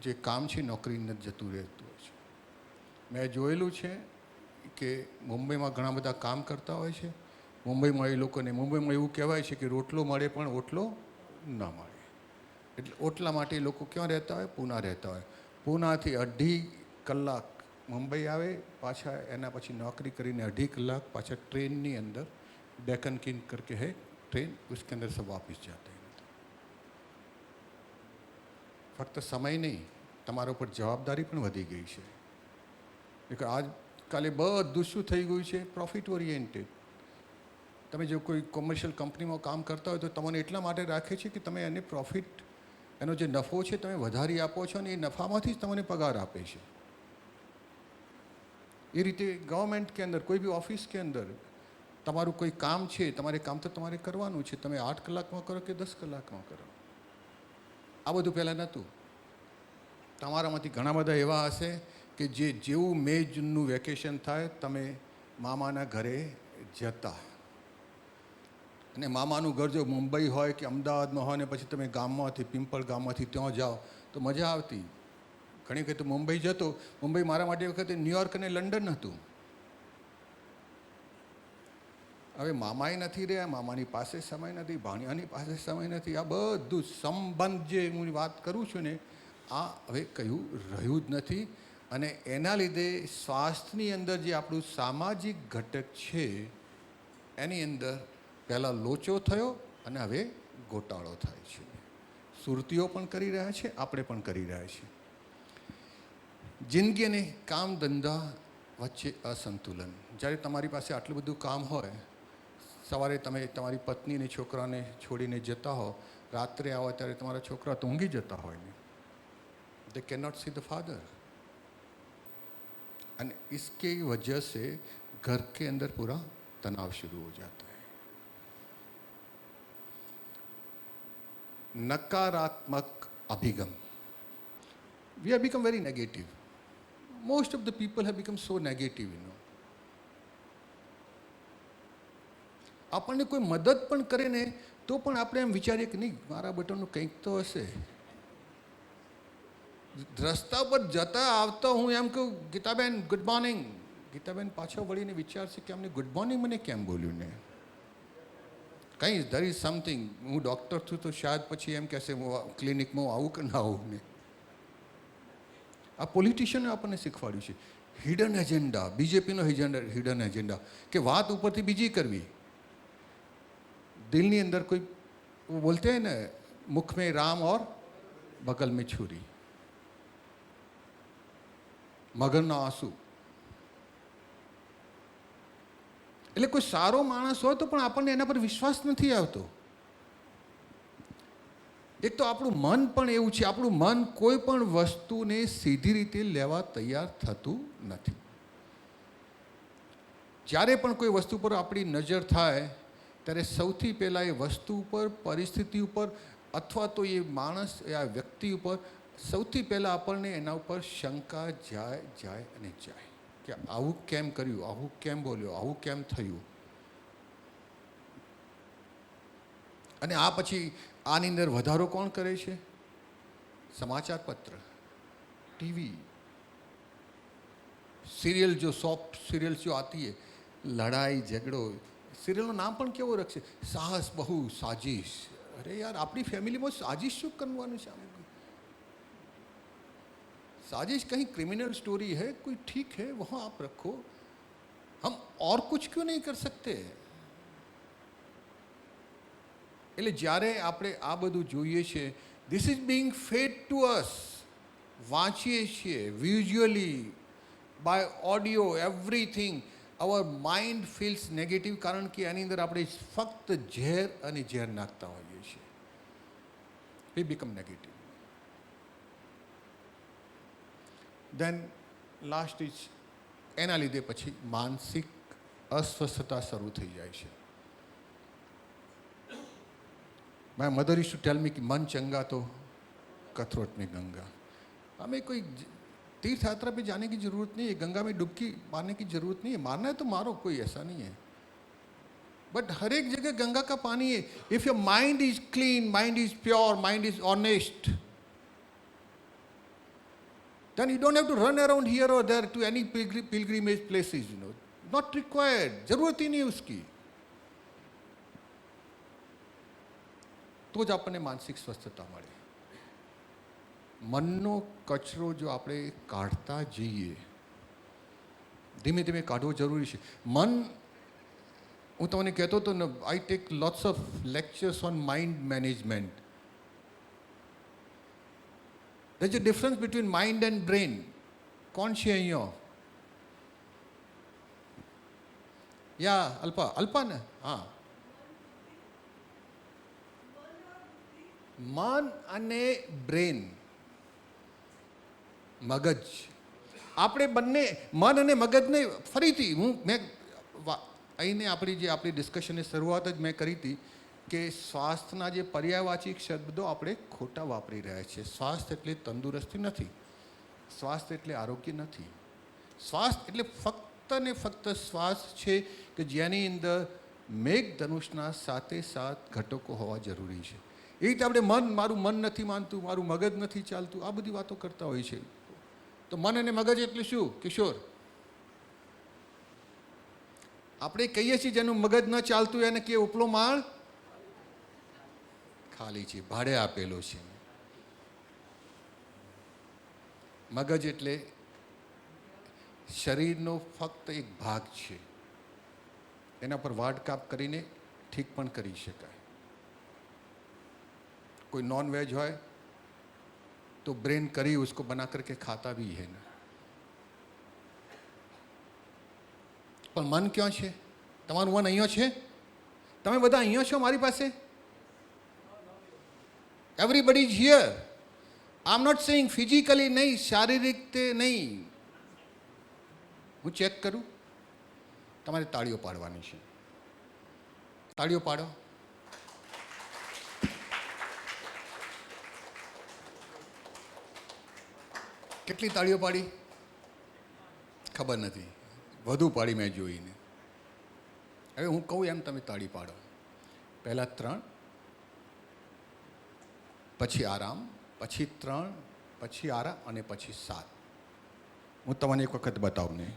જે કામ છે નોકરીને જતું રહેતું હોય છે. મેં જોયેલું છે કે મુંબઈમાં ઘણા બધા કામ કરતા હોય છે. મુંબઈમાં એ લોકોને મુંબઈમાં એવું કહેવાય છે કે રોટલો મળે પણ ઓટલો ન મળે. એટલે ઓટલા માટે એ લોકો ક્યાં રહેતા હોય? પૂના રહેતા હોય. પૂનાથી 2.5 કલાક મુંબઈ આવે, પાછા એના પછી નોકરી કરીને 2.5 કલાક પાછા ट्रेन अंदर डेक्कन किंग करके है ट्रेन, उसके अंदर सब वापस जाते हैं. ફક્ત સમય નહીં, તમારા ઉપર જવાબદારી પણ વધી ગઈ છે. કે આજકાલે બધું શું થઈ ગયું છે? Profit oriented. તમે જો કોઈ કોમર્શિયલ કંપનીમાં કામ કરતા હોય તો તમને એટલા માટે રાખે છે કે તમે એને પ્રોફિટ, એનો જે નફો છે તમે વધારી આપો છો અને એ નફામાંથી જ તમને પગાર આપે છે. એ રીતે ગવર્મેન્ટ કે અંદર, કોઈ બી ઓફિસ કે અંદર તમારું કોઈ કામ છે, તમારે કામ તો તમારે કરવાનું છે. તમે 8 કલાકમાં કરો કે 10 કલાકમાં કરો. આ બધું પહેલાં નહોતું. તમારામાંથી ઘણા બધા એવા હશે કે જેવું મે જૂનનું વેકેશન થાય તમે મામાના ઘરે જતા, અને મામાનું ઘર જો મુંબઈ હોય કે અમદાવાદમાં હોય ને પછી તમે ગામમાંથી, પિંપળ ગામમાંથી ત્યાં જાઓ તો મજા આવતી. ઘણી વખત મુંબઈ જતો. મુંબઈ મારા માટે વખતે ન્યુયોર્ક અને લંડન હતું. હવે મામાએ નથી રહ્યા, મામાની પાસે સમય નથી, ભાણિયાની પાસે સમય નથી. આ બધું સંબંધ જે હું વાત કરું છું ને, આ હવે કયું રહ્યું જ નથી. અને એના લીધે સ્વાસ્થ્યની અંદર જે આપણું સામાજિક ઘટક છે એની અંદર પહેલાં લોચો થયો અને હવે ગોટાળો થાય છે. સુરતીઓ પણ કરી રહ્યા છે, આપણે પણ કરી રહ્યા છીએ. જિંદગી અને કામ ધંધા વચ્ચે અસંતુલન. જ્યારે તમારી પાસે આટલું બધું કામ હોય, સવારે તમે તમારી પત્ની અને છોકરાને છોડીને જતા હો, રાત્રે આવો ત્યારે તમારા છોકરા તો ઊંઘી જતા હોય ને, they can not see the father. અને इसके वजह से घर के अंदर पूरा तनाव शुरू हो जाता है. नकारात्मक अभिगम. We have become very negative. Most of the people have become so negative, you know. આપણને કોઈ મદદ પણ કરે ને તો પણ આપણે એમ વિચારીએ કે નહીં, મારા બટનનું કંઈક તો હશે. રસ્તા પર જતા આવતા હું એમ કહું, ગીતાબેન ગુડ મોર્નિંગ. ગીતાબેન પાછળ વળીને વિચારશે કે અમને ગુડ મોર્નિંગ મને કેમ બોલ્યું ને, કંઈ ધર ઇઝ સમથિંગ. હું ડૉક્ટર છું તો શાયદ પછી એમ કહેશે હું ક્લિનિકમાં આવું કે ના આવું ને. આ પોલિટિશિયને આપણને શીખવાડ્યું છે હિડન એજન્ડા. બીજેપીનો હિડન એજન્ડા કે વાત ઉપરથી બીજી કરવી. दिल ની અંદર કોઈ બોલતે हैं ना, मुख में राम और बगल में छुरी, મગરના આંસુ. એટલે કોઈ સારો માણસ હોય તો પણ આપણને એના પર વિશ્વાસ નથી આવતો. એક તો આપણું મન પણ એવું છે, આપણું મન કોઈ પણ વસ્તુને સીધી રીતે લેવા તૈયાર થતું નથી. જ્યારે પણ કોઈ વસ્તુ પર આપણી નજર થાય ત્યારે સૌથી પહેલાં એ વસ્તુ ઉપર, પરિસ્થિતિ ઉપર અથવા તો એ માણસ, એ આ વ્યક્તિ ઉપર સૌથી પહેલાં આપણને એના ઉપર શંકા જાય અને જાય કે આવું કેમ કર્યું, આવું કેમ બોલ્યો, આવું કેમ થયું. અને આ પછી આની અંદર વધારો કોણ કરે છે? સમાચાર પત્ર, ટીવી, सीरियल. जो सॉफ्ट सीरियल्स जो आती है, लड़ाई झगड़ो. सीरियलનું નામ પણ કેવો રખશે? સાહસ બહુ સાजिश. અરે યાર, આપણી ફેમિલીમાં સાजिश શું કરવાનું છે? साजिश कहीं क्रिमिनल स्टोरी है, कोई ठीक है वहाँ आप रखो, हम और कुछ क्यों नहीं कर सकते? એટલે જ્યારે આપણે આ બધું જોઈએ છે, this is being fed to us. વાંચીએ છીએ visually, by audio, everything. Our mind feels negative, કારણ કે એની અંદર આપણે ફક્ત ઝેર અને ઝેર નાખતા હોઈએ છીએ. We become negative. Then last is, એના લીધે પછી માનસિક અસ્વસ્થતા શરૂ થઈ જાય છે. My mother use to tell me કે मन चंगा तो कथरोट में गंगा. हमें कोई तीर्थ यात्रा पे जाने की ज़रूरत नहीं है, गंगा में डुबकी मारने की ज़रूरत नहीं है. मारना है तो मारो, कोई ऐसा नहीं है. बट हर एक जगह गंगा का पानी है. If your mind is clean, mind is pure, mind is honest, then you don't have to run around here or there to any pilgrimage places, you know. Not required. જરૂરત ही नहीं उसकी. તો જ આપણને માનસિક સ્વસ્થતા મળે. મનનો કચરો જો આપણે કાઢતા જઈએ, ધીમે ધીમે કાઢવો જરૂરી છે. મન, હું તમને કહેતો હતો ને, I take lots of lectures on mind management. there is a difference between mind and brain. કોણ છે અહીંયા? યા અલ્પા ને? હા. મન અને બ્રેન, મગજ. આપણે બંને મન અને મગજને ફરીથી મેં અહીંને આપણી ડિસ્કશનની શરૂઆત જ મેં કરી હતી કે સ્વાસ્થ્યના જે પર્યાયવાચી શબ્દો આપણે ખોટા વાપરી રહ્યા છીએ. સ્વાસ્થ્ય એટલે તંદુરસ્તી નથી, સ્વાસ્થ્ય એટલે આરોગ્ય નથી. સ્વાસ્થ્ય એટલે ફક્ત ને ફક્ત શ્વાસ છે કે જેની અંદર મેઘધનુષના સાથે સાત ઘટકો હોવા જરૂરી છે. એ રીતે આપણે મારું મન નથી માનતું, મારું મગજ નથી ચાલતું, આ બધી વાતો કરતા હોય છે. તો મન અને મગજ એટલે શું, કિશોર? આપણે કહીએ છીએ જેનું મગજ ન ચાલતું એને કે ઉપલો માળ ખાલી છે, ભાડે આપેલો છે. મગજ એટલે શરીરનો ફક્ત એક ભાગ છે. એના પર વાડકાપ કરીને ઠીક પણ કરી શકાય. कोई नॉन वेज હોય तो ब्रेन करी उसको बना करके खाता भी है ना. પણ મન ક્યાં છે? તમારું મન અહીંયા છે? તમે બધા અહીંયા છો મારી પાસે? Everybody is here. I am not saying physically નહીં, શારીરિક રીતે નહીં. હું ચેક કરું. તમારે તાળીઓ પાડવાની છે. તાળીઓ પાડો. કેટલી તાળીઓ પાડી ખબર નથી, વધુ પાડી મેં જોઈને. હવે હું કહું એમ તમે તાળી પાડો. પહેલાં 3, પછી આરામ, પછી 3, પછી આરામ અને પછી 7. હું તમને એક વખત બતાવું ને.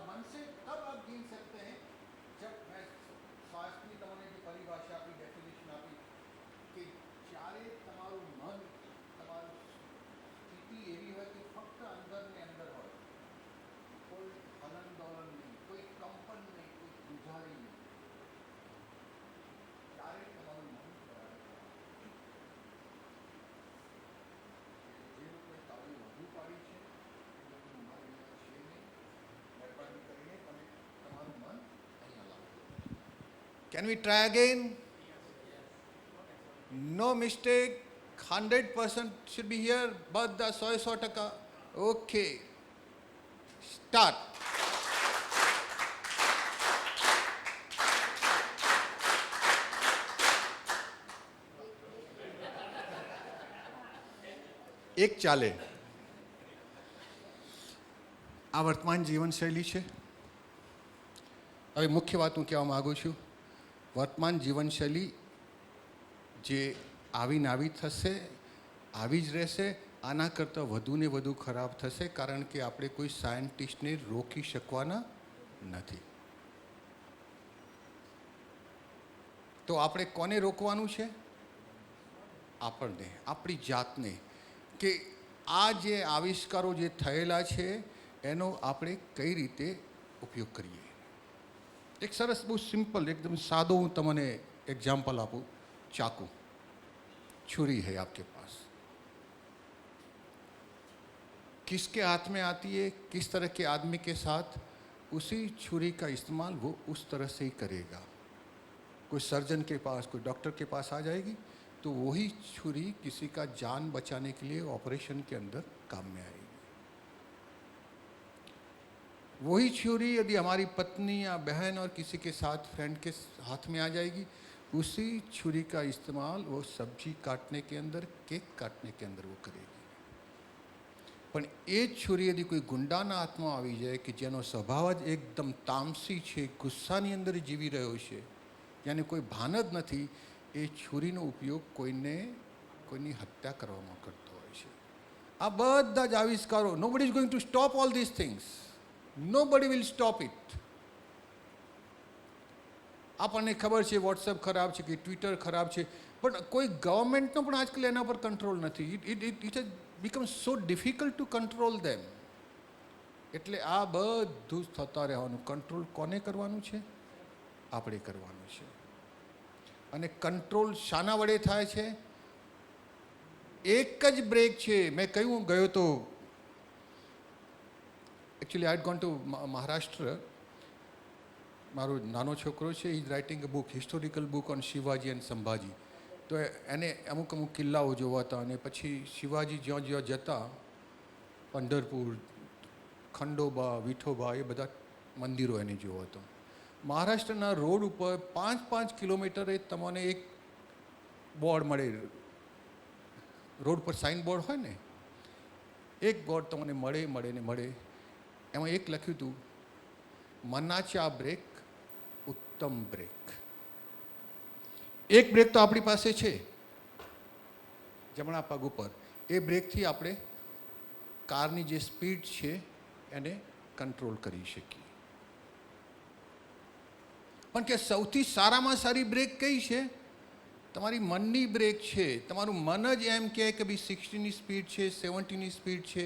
मन से तब आप जीत सकते हैं जब मैं स्वास्थ्य की તમને જે પરિભાષા આપી, ડેફિનેશન આપી કે જ્યારે તમારું મન, તમારું સ્થિતિ એવી હોય કે ફક્ત અંદર ને અંદર હોય, કોઈ હલન દોલન નહીં, કોઈ કંપન નહીં, કોઈ ગુજારી નહીં, ત્યારે તમારું મન જે લોકોએ તાળી વધુ પાડી છે એ લોકોનું મન અહીંયા છે નહીં. મહેરબાની કરીને તમે તમારું મન અહીંયા લાવો. Can we try again? No mistake. 100% should be here. બધા 100%. Okay. Start. એક ચાલે. આ વર્તમાન જીવનશૈલી છે. હવે મુખ્ય વાત હું કહેવા માગું છું. વર્તમાન જીવનશૈલી જે આવીને આવી થશે, આવી જ રહેશે. આના કરતાં વધુ ને વધુ ખરાબ થશે, કારણ કે આપણે કોઈ સાયન્ટિસ્ટને રોકી શકવાના નથી. તો આપણે કોને રોકવાનું છે? આપણને, આપણી જાતને. કે આ જે આવિષ્કારો જે થયેલા છે એનો આપણે કઈ રીતે ઉપયોગ કરીએ. એક સરસ બહુ સિમ્પલ એકદમ સાદો હું તમને एग्जाम्पल आपू. चाकू, छुरी है आपके पास, किसके हाथ में आती है, किस तरह के आदमी के साथ उसी छुरी का इस्तेमाल वो उस तरह से ही करेगा. कोई सर्जन के पास, कोई डॉक्टर के पास आ जाएगी तो वही छुरी किसी का जान बचाने के लिए ऑपरेशन के अंदर काम में आएगी. वही छुरी यदि हमारी पत्नी या बहन और किसी के साथ फ्रेंड के हाथ में आ जाएगी, उसी छुरी का इस्तेमाल वो सब्जी काटने के अंदर, केक काटने के अंदर वो करेगी. પણ એ છુરી यदि कोई ગુંડાના હાથમાં આવી જાય કે જેનો સ્વભાવ જ એકદમ તામસી છે, ગુસ્સાની અંદર જીવી રહ્યો છે, જેને કોઈ ભાન જ નથી, એ છુરીનો ઉપયોગ કોઈની હત્યા કરવામાં કરતો હોય છે. આ બધા જ આવિષ્કારો, nobody is going to stop all this things. Nobody will stop it. આપણને ખબર છે વોટ્સએપ ખરાબ છે કે ટ્વિટર ખરાબ છે, પણ કોઈ ગવર્મેન્ટનો પણ આજકાલ એના પર કંટ્રોલ નથી. It has become so difficult to control them. એટલે આ બધું જ થતા રહેવાનું. કંટ્રોલ કોને કરવાનું છે? આપણે કરવાનું છે. અને કંટ્રોલ શાના વડે થાય છે? એક જ બ્રેક છે. મેં કહ્યું ગયો તો actually I had gone to Maharashtra. મારો નાનો છોકરો છે, is writing a book, historical book on Shivaji and Sambhaji. તો એને અમુક કિલ્લાઓ જોવા હતા અને પછી શિવાજી જ્યાં જ્યાં જતા, પંઢરપુર, ખંડોબા, વિઠોબા, એ બધા મંદિરો એને જોવા હતા. મહારાષ્ટ્રના રોડ ઉપર 5-5 કિલોમીટરે તમને એક બોર્ડ મળે. રોડ પર સાઇન બોર્ડ હોય ને, એક બોર્ડ તમને મળે. એમાં એક લખ્યું હતું, મનાચા બ્રેક, ઉત્તમ બ્રેક. એક બ્રેક તો આપણી પાસે છે જમણા પગ ઉપર. એ બ્રેકથી આપણે કારની જે સ્પીડ છે એને કંટ્રોલ કરી શકીએ. પણ કે સૌથી સારામાં સારી બ્રેક કઈ છે? તમારી મનની બ્રેક છે. તમારું મન જ એમ કહે કે ભાઈ 60ની સ્પીડ છે, 70ની સ્પીડ છે,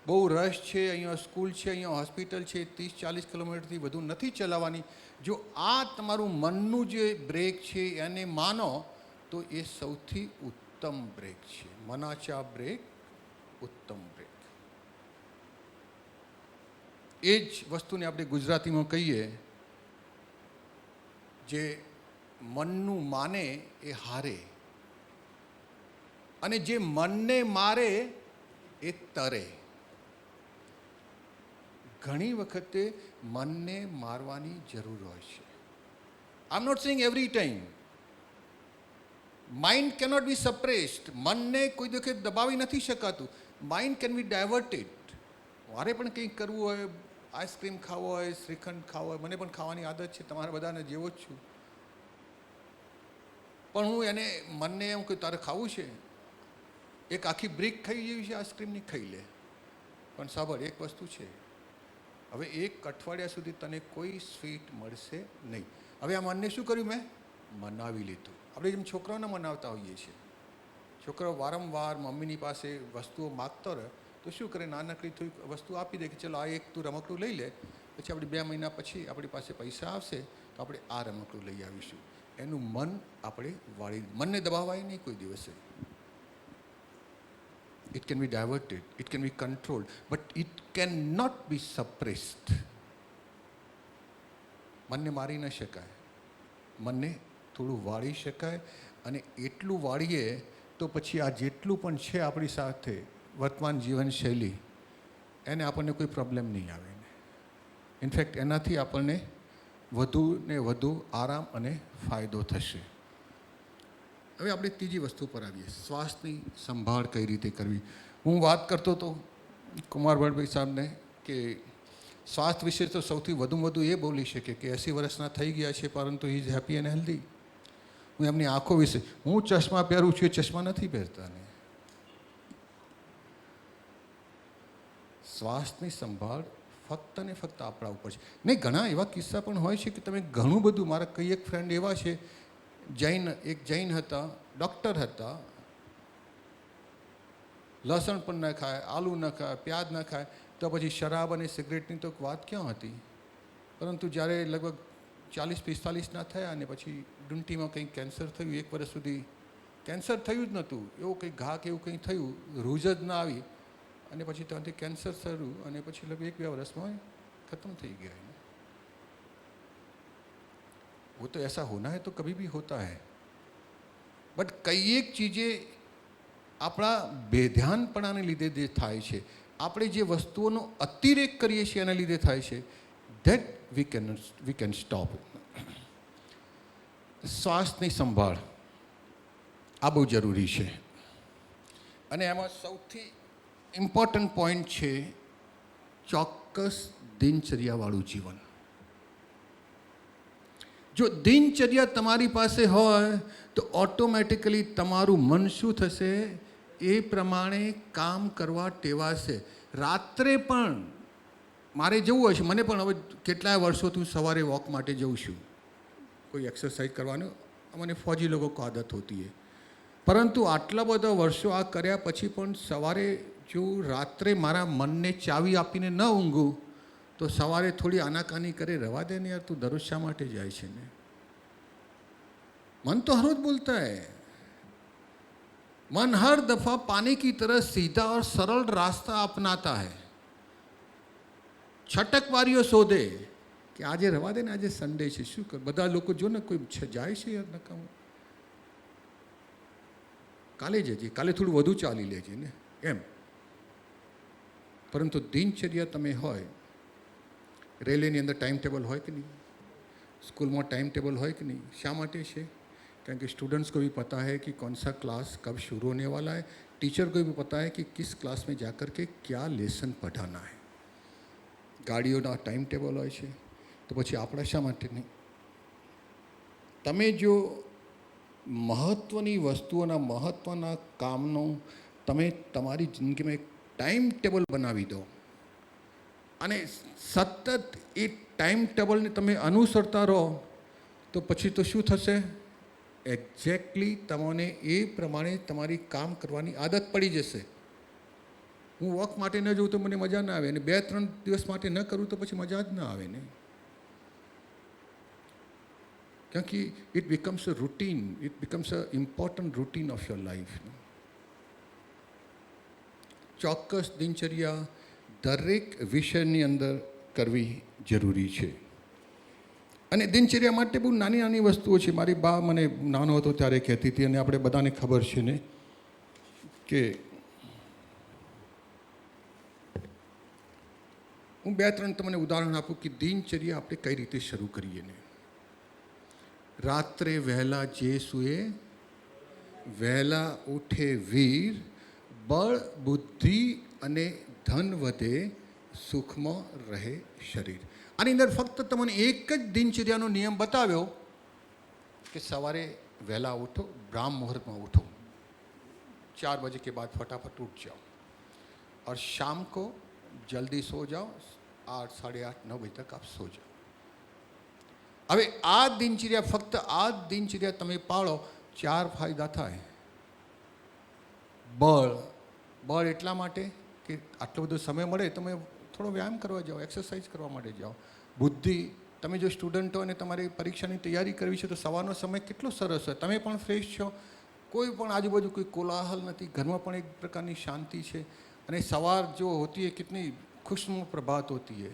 બહુ રશ છે, અહીંયા સ્કૂલ છે, અહીંયા હોસ્પિટલ છે, 30-40 કિલોમીટરથી વધુ નથી ચલાવવાની. જો આ તમારું મનનું જે બ્રેક છે એને માનો તો એ સૌથી ઉત્તમ બ્રેક છે. મનાચા બ્રેક, ઉત્તમ બ્રેક. એ જ વસ્તુને આપણે ગુજરાતીમાં કહીએ, જે મનનું માને એ હારે, અને જે મનને મારે એ તરે. ઘણી વખતે મનને મારવાની જરૂર હોય છે. I am not saying every time. Mind cannot be suppressed. મનને કોઈ વખત દબાવી નથી શકાતું. Mind can be diverted. મારે પણ કંઈક કરવું હોય, આઈસ્ક્રીમ ખાવો હોય, શ્રીખંડ ખાવો હોય, મને પણ ખાવાની આદત છે, તમારા બધાને જેવો જ છું. પણ હું એને મનને એમ કે તારે ખાવું છે, એક આખી બ્રેક ખાઈ જેવી છે આઈસ્ક્રીમની, ખાઈ લે. પણ સાંભળ, એક વસ્તુ છે, હવે 1 અઠવાડિયા સુધી તને કોઈ સ્વીટ મળશે નહીં. હવે આ મનને શું કર્યું? મેં મનાવી લીધું. આપણે જેમ છોકરાઓને મનાવતા હોઈએ છીએ. છોકરાઓ વારંવાર મમ્મીની પાસે વસ્તુઓ માગતા રહે તો શું કરે? નાનકડી થોડીક વસ્તુ આપી દે કે ચલો આ એક તું રમકડું લઈ લે, પછી આપણે 2 મહિના પછી આપણી પાસે પૈસા આવશે તો આપણે આ રમકડું લઈ આવીશું. એનું મન આપણે વાળી, મનને દબાવાય નહીં કોઈ દિવસે. It can be diverted, it can be controlled, but it cannot be suppressed. મનને મારી ન શકાય. મનને થોડું વાળી શકાય, અને એટલું વાળીએ તો પછી આ જેટલું પણ છે આપણી સાથે વર્તમાન જીવનશૈલી, એને આપણને કોઈ પ્રોબ્લેમ નહીં આવે. ઇનફેક્ટ એનાથી આપણને વધુ ને વધુ આરામ અને ફાયદો થશે. હવે આપણે ત્રીજી વસ્તુ પર આવીએ, શ્વાસની સંભાળ કઈ રીતે કરવી. હું વાત કરતો હતો કુમાર ભટ્ટભાઈ સાહેબને કે સ્વાસ્થ્ય વિશે તો સૌથી વધુ એ બોલી શકે કે 80 વર્ષના થઈ ગયા છે પરંતુ he is happy and healthy. હું એમની આંખો વિશે, હું ચશ્મા પહેરું છું, એ ચશ્મા નથી પહેરતા ને. શ્વાસની સંભાળ ફક્ત ને ફક્ત આપણા ઉપર છે. નહીં, ઘણા એવા કિસ્સા પણ હોય છે કે તમે ઘણું બધું, મારા કઈ એક ફ્રેન્ડ એવા છે, જૈન હતા, ડૉક્ટર હતા, લસણ પણ ન ખાય, આલુ ન ખાય, પ્યાજ ન ખાય, તો પછી શરાબ અને સિગરેટની તો વાત ક્યાં હતી. પરંતુ જ્યારે લગભગ 40-45 થયા અને પછી ડૂંટીમાં કંઈક કેન્સર થયું, 1 વર્ષ સુધી કેન્સર થયું જ નહોતું, એવું કંઈક ઘા કે એવું કંઈ થયું, રૂજ જ ના આવી અને પછી ત્યાંથી કેન્સર શરૂ અને પછી લગભગ 1-2 વર્ષમાં ખતમ થઈ ગયા. वो तो ऐसा होना है तो कभी भी होता है, बट कई एक चीज़ें આપણા બેધ્યાનપણાને લીધે જે થાય છે, આપણે જે વસ્તુઓનો અતિરેક કરીએ છીએ એના લીધે થાય છે. That we can stop. શ્વાસની સંભાળ આ બહુ જરૂરી છે અને એમાં સૌથી ઇમ્પોર્ટન્ટ પોઈન્ટ છે ચોક્કસ દિનચર્યાવાળું જીવન. જો દિનચર્યા તમારી પાસે હોય તો ઓટોમેટિકલી તમારું મન શું થશે, એ પ્રમાણે કામ કરવા ટેવાશે. રાત્રે પણ મારે જવું હોય છે, મને પણ હવે કેટલાય વર્ષોથી સવારે વોક માટે જઉં છું, કોઈ એક્સરસાઇઝ કરવાનું મને ફौजी લોકો કો આદત હોતી है, પરંતુ આટલા બધા વર્ષો આ કર્યા પછી પણ સવારે જો રાત્રે મારા મનને ચાવી આપીને ન ઊંઘું તો સવારે થોડી આનાકાની કરે, રવા દે ને યાર, તું દરરોજ શા માટે જાય છે ને. मन तो हर रोज बोलता है, मन हर दफा पानी की तरह सीधा और सरल रास्ता अपनाता है. છટકવારીઓ શોધે કે આજે રવા દે ને, આજે સન્ડે છે, શું કર. બધા લોકો જો ને કોઈ જાય છે યાર નકામું, કાલે જજે, કાલે થોડું વધુ ચાલી લેજે ને એમ. પરંતુ દિનચર્યા તમે હોય, રેલવેની અંદર ટાઈમ ટેબલ હોય કે નહીં, स्कूल में टाइम टेबल है कि नहीं. शा माटे है? कारण कि स्टूडेंट्स को भी पता है कि कौन सा क्लास कब शुरू होने वाला है, टीचर को भी पता है कि किस क्लास में जाकर के क्या लेसन पढ़ाना है. गाड़ीओना टाइम टेबल होय छे तो पछी आपणे शा माटे नहीं. तमे जो महत्वनी वस्तुओना महत्वना कामनो तमे तमारी जिंदगी में एक टाइम टेबल बनावी दो અને સતત એ ટાઈમ ટેબલને તમે અનુસરતા રહો તો પછી તો શું થશે, એક્ઝેક્ટલી તમને એ પ્રમાણે તમારી કામ કરવાની આદત પડી જશે. હું વોક માટે ન જઉં તો મને મજા ના આવે, અને 2-3 દિવસ માટે ન કરું તો પછી મજા જ ના આવે ને. કારણ કે it becomes a routine, it becomes a important routine of your life. ચોક્કસ દિનચર્યા દરેક વિષયની અંદર કરવી જરૂરી છે. અને દિનચર્યા માટે બહુ નાની નાની વસ્તુઓ છે. મારી બા મને નાનો હતો ત્યારે કહેતી હતી, અને આપણે બધાને ખબર છે ને કે હું 2-3 તમને ઉદાહરણ આપું કે દિનચર્યા આપણે કઈ રીતે શરૂ કરીએ ને. રાત્રે વહેલા જે સૂએ વહેલા ઉઠે વીર, બળ બુદ્ધિ અને ધન વધે, સુખમાં રહે શરીર. આની અંદર ફક્ત તમને એક જ દિનચર્યાનો નિયમ બતાવ્યો કે સવારે વહેલા ઉઠો, બ્રાહ્મ મુહૂર્તમાં ઉઠો, 4 बजे के बाद फटाफट उठ जाओ और शाम को जल्दी सो जाओ, 8, 8:30, 9 बजे तक आप सो जाओ. હવે આ દિનચર્યા, ફક્ત આ દિનચર્યા તમે પાળો, 4 ફાયદા થાય. બળ એટલા માટે કે આટલો બધો સમય મળે તમે થોડો વ્યાયામ કરવા જાઓ, એક્સરસાઇઝ કરવા માટે જાઓ. બુદ્ધિ, તમે જો સ્ટુડન્ટ હો અને તમારી પરીક્ષાની તૈયારી કરવી છે તો સવારનો સમય કેટલો સરસ હોય, તમે પણ ફ્રેશ છો, કોઈ પણ આજુબાજુ કોઈ કોલાહલ નથી, ઘરમાં પણ એક પ્રકારની શાંતિ છે. અને સવાર जो होती है कितनी खुशनुमा प्रभात होती है,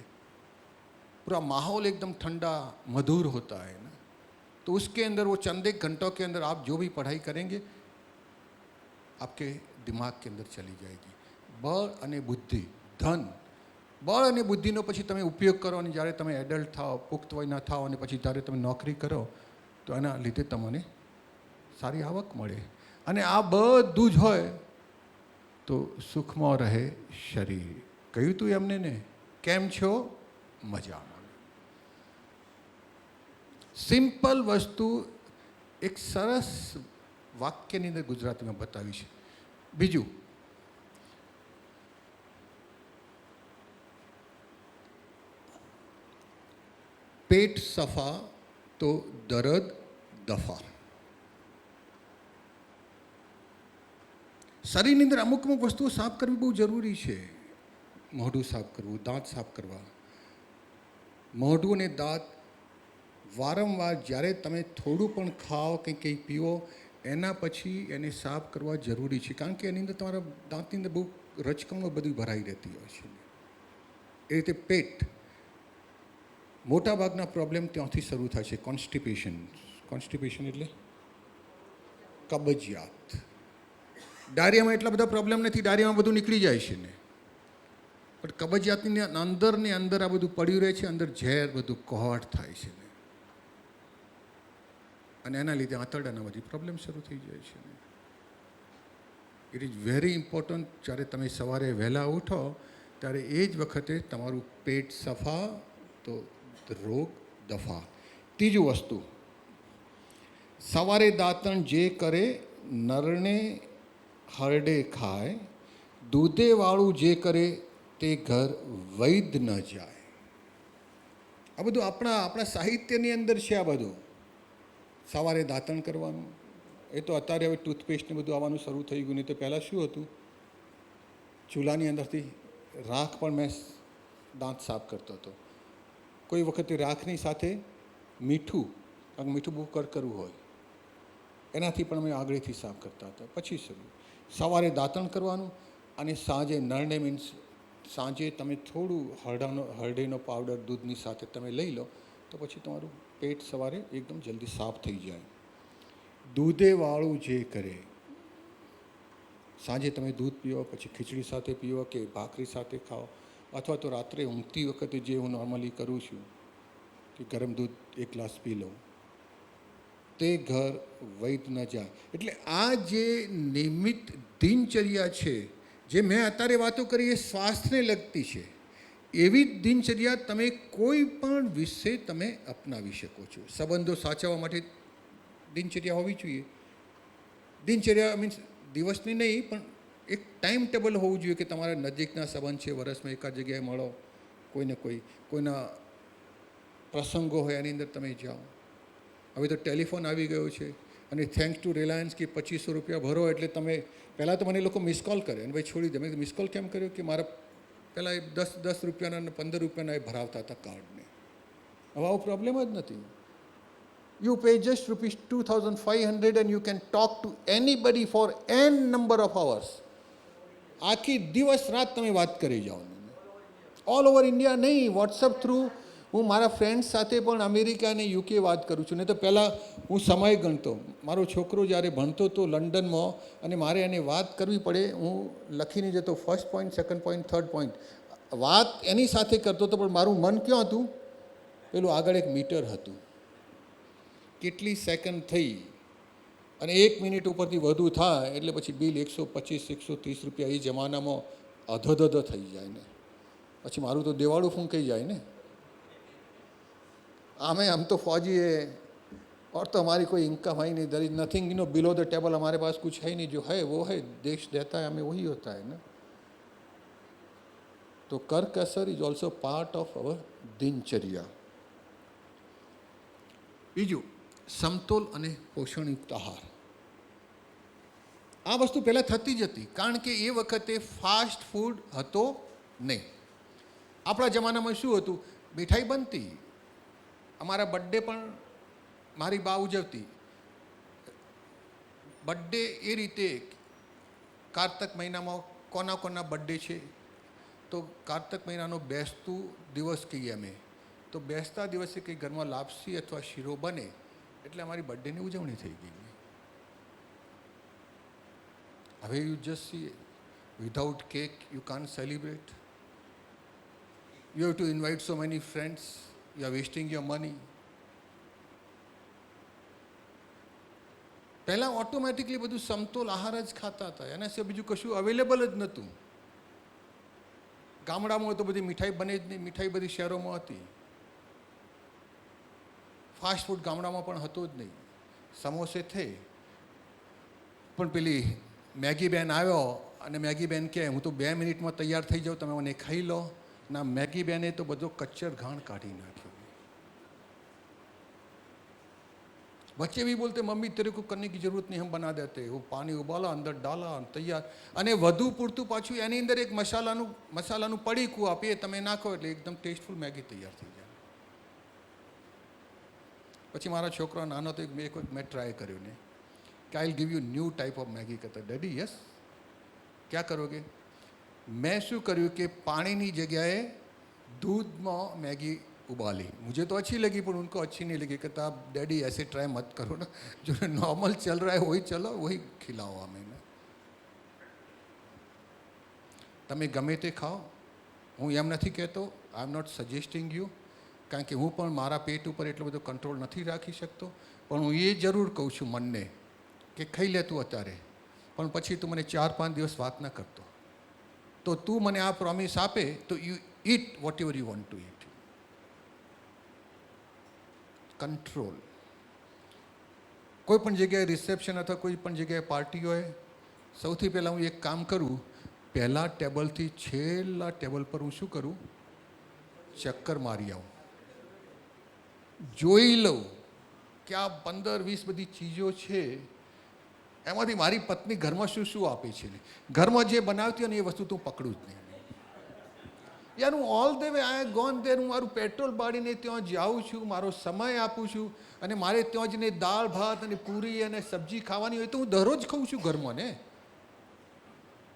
पूरा माहौल एकदम ठंडा मधुर होता है ना. तो उसके अंदर वो चंद एक घंटों के अंदर आप जो भी पढ़ाई करेंगे आपके दिमाग के अंदर चली जाएगी. બળ અને બુદ્ધિ, ધન. બળ અને બુદ્ધિનો પછી તમે ઉપયોગ કરો, અને જ્યારે તમે એડલ્ટ થાઓ, પુખ્ત વયના થાઓ, અને પછી જ્યારે તમે નોકરી કરો તો એના લીધે તમને સારી આવક મળે. અને આ બધું જ હોય તો સુખમાં રહે શરીર. કહ્યું તું એમને ને, કેમ છો, મજામાં. સિમ્પલ વસ્તુ એક સરસ વાક્યની અંદર ગુજરાતીમાં બતાવી છે. બીજું, પેટ સફા તો દરદ દફા. શરીરની અંદર અમુક વસ્તુઓ સાફ કરવી બહુ જરૂરી છે. મોઢું સાફ કરવું, દાંત સાફ કરવા. મોઢું અને દાંત વારંવાર જ્યારે તમે થોડું પણ ખાઓ કે કંઈ પીવો એના પછી એને સાફ કરવા જરૂરી છે, કારણ કે એની અંદર તમારા દાંતની અંદર બહુ રચકણો બધી ભરાઈ રહેતી હોય છે. એ રીતે પેટ, મોટાભાગના પ્રોબ્લેમ ત્યાંથી શરૂ થાય છે. કોન્સ્ટિપેશન એટલે કબજિયાત. ડાયરિયામાં એટલા બધા પ્રોબ્લેમ નથી, ડાયરિયામાં બધું નીકળી જાય છે ને, પણ કબજિયાતની અંદર ને અંદર આ બધું પડ્યું રહે છે, અંદર ઝેર બધું કોહટ થાય છે ને, અને એના લીધે આંતરડાના બધી પ્રોબ્લેમ શરૂ થઈ જાય છે. ઇટ ઇઝ વેરી ઇમ્પોર્ટન્ટ, જ્યારે તમે સવારે વહેલા ઉઠો ત્યારે એ જ વખતે તમારું પેટ સફા તો રોગ દફા. ત્રીજું વસ્તુ, સવારે દાંતણ જે કરે નરણે હરડે ખાય, દૂધેવાળું જે કરે તે ઘર વૈદ ન જાય. આ બધું આપણા સાહિત્યની અંદર છે. આ બધું સવારે દાંતણ કરવાનું, એ તો અત્યારે હવે ટૂથપેસ્ટને બધું આવવાનું શરૂ થઈ ગયું. નહીં તો પહેલાં શું હતું, ચૂલાની અંદરથી રાખ પણ મેં દાંત સાફ કરતો હતો. કોઈ વખતે રાખની સાથે મીઠું, કારણ કે મીઠું બહુ કરકરું હોય, એનાથી પણ અમે આગળથી સાફ કરતા હતા. પછી શરૂ સવારે દાંતણ કરવાનું, અને સાંજે નરણે મીન્સ સાંજે તમે થોડું હળદેનો પાવડર દૂધની સાથે તમે લઈ લો તો પછી તમારું પેટ સવારે એકદમ જલ્દી સાફ થઈ જાય. દૂધેવાળું જે કરે, સાંજે તમે દૂધ પીવો, પછી ખીચડી સાથે પીવો કે ભાખરી સાથે ખાઓ, અથવા તો રાત્રે ઊંઘતી વખતે જે હું નોર્મલી કરું છું કે ગરમ દૂધ એક ગ્લાસ પી લઉં, તે ઘર વૈદ ન જાય. એટલે આ જે નિયમિત દિનચર્યા છે, જે મેં અત્યારે વાતો કરી, એ સ્વાસ્થ્યને લગતી છે. એવી જ દિનચર્યા તમે કોઈ પણ વિશે તમે અપનાવી શકો છો. સંબંધો સાચવવા માટે દિનચર્યા હોવી જોઈએ. દિનચર્યા મીન્સ દિવસની નહીં, પણ એક ટાઈમ ટેબલ હોવું જોઈએ કે તમારા નજીકના સંબંધ છે, વર્ષમાં એકાદ જગ્યાએ મળો, કોઈના પ્રસંગો હોય એની અંદર તમે જાઓ. હવે તો ટેલિફોન આવી ગયો છે, અને થેન્ક્સ ટુ રિલાયન્સ કે 2500 રૂપિયા ભરો એટલે તમે, પહેલાં તો મને લોકો મિસ કોલ કરે અને ભાઈ છોડી દે. મેં મિસ કોલ કેમ કર્યો કે મારા પહેલાં એ 10 રૂપિયાના અને 15 રૂપિયાના એ ભરાવતા હતા કાર્ડને. હવે આવો પ્રોબ્લેમ જ નથી. You pay just ₹2,500 and you can talk to anybody for n number of hours. આખી દિવસ રાત તમે વાત કરી જાઓ. ઓલ ઓવર ઇન્ડિયા નહીં, વોટ્સઅપ થ્રુ હું મારા ફ્રેન્ડ્સ સાથે પણ અમેરિકા અને યુકે વાત કરું છું. નહીં તો પહેલાં હું સમય ગણતો. મારો છોકરો જ્યારે ભણતો હતો લંડનમાં અને મારે એને વાત કરવી પડે, હું લખીને જતો, first point, second point, third point, વાત એની સાથે કરતો હતો, પણ મારું મન ક્યાં હતું, પેલું આગળ એક મીટર હતું, કેટલી સેકન્ડ થઈ, અને 1 મિનિટ ઉપરથી વધુ થાય એટલે પછી બિલ 125, 130 રૂપિયા એ જમાનામાં અધોધધ થઈ જાય ને, પછી મારું તો દેવાળું ફૂંકાઈ જાય ને. हम तो फौजी है और तो हमारी कोई इनकम है ही नहीं, there is nothing below the table, हमारे पास कुछ है ही नहीं, जो है वो है, देश देता है हमें, वही होता है ना. तो कर कसर is also part of our दिनचर्या. બીજું, સમતોલ અને પોષણયુક્ત આહાર. આ વસ્તુ પહેલાં થતી જ હતી, કારણ કે એ વખતે ફાસ્ટ ફૂડ હતો નહીં. આપણા જમાનામાં શું હતું, મીઠાઈ બનતી. અમારા બર્થડે પણ મારી બા ઉજવતી. બર્થડે એ રીતે, કારતક મહિનામાં કોના બર્થડે છે, તો કારતક મહિનાનો બેસતું દિવસ કહીએ અમે, તો બેસતા દિવસે કંઈ ઘરમાં લાપસી અથવા શીરો બને એટલે અમારી બર્થડેની ઉજવણી થઈ ગઈ. હવે you just C, without cake you can't celebrate. You have to invite so many friends, you are wasting your money. પહેલાં ઓટોમેટિકલી બધું સમતોલ આહાર જ ખાતા હતા, એના સિવાય બીજું કશું અવેલેબલ જ નહોતું. ગામડામાં તો બધી મીઠાઈ બને જ નહીં, મીઠાઈ બધી શહેરોમાં હતી. ફાસ્ટ ફૂડ ગામડામાં પણ હતો જ નહીં. સમોસે થઈ, પણ પેલી મેગી બેન આવ્યો અને મેગી બેન કહે હું તો 2 મિનિટમાં તૈયાર થઈ જાઉં, તમે મને ખાઈ લો. ના, મેગી બેને તો બધો કચ્ચર ઘાણ કાઢી નાખ્યો. बच्चे भी बोलते मम्मी तेरे को करने की जरूरत नहीं हम बना देते वो पानी उबाला અંદર ડાલા તૈયાર અને વધુ પૂરતું પાછું એની અંદર એક મસાલાનું પડીકું આપીએ તમે નાખો એટલે એકદમ ટેસ્ટફુલ મેગી તૈયાર થઈ જાય પછી મારા છોકરો નાનો તો એક વખત મેં ટ્રાય કર્યો ને કે I will give you new type of Maggi કહેતા ડેડી યસ ક્યાં કરોગે मैं શું કર્યું कि पानी की जगह दूध में मैगी उबाली मुझे तो अच्छी लगी पर उनको अच्छी नहीं लगी कहता आप डैडी ऐसे ट्राई मत करो ना जो नॉर्मल चल रहा है वही चलो वही खिलाओ हमें ना તમે ગમે તે ખાઓ હું એમ નથી કહેતો આઈ એમ નોટ સજેસ્ટિંગ યુ કારણ કે હું પણ મારા પેટ ઉપર એટલો બધો કંટ્રોલ નથી રાખી શકતો પણ હું એ જરૂર કહું છું મનને કે ખાઈ લે તું અત્યારે પણ પછી તું મને 4-5 દિવસ વાત ન કરતો તો તું મને આ પ્રોમિસ આપે તો you eat whatever you want to eat control કોઈ પણ જગ્યાએ રિસેપ્શન અથવા કોઈ પણ જગ્યાએ પાર્ટી હોય સૌથી પહેલાં હું એક કામ કરું પહેલાં ટેબલથી છેલ્લા ટેબલ પર હું શું કરું ચક્કર મારી આવું જોઈ લઉં કે આ 15-20 બધી ચીજો છે એમાંથી મારી પત્ની ઘરમાં શું શું આપે છે ઘરમાં જે બનાવતી હોય ને એ વસ્તુ તું પકડું જ નહીં યાર હું all the way I gone there હું મારું પેટ્રોલ બાળીને ત્યાં જાઉં છું મારો સમય આપું છું અને મારે ત્યાં જઈને દાળ ભાત અને પૂરી અને સબ્જી ખાવાની હોય તો હું દરરોજ ખાઉં છું ઘરમાં ને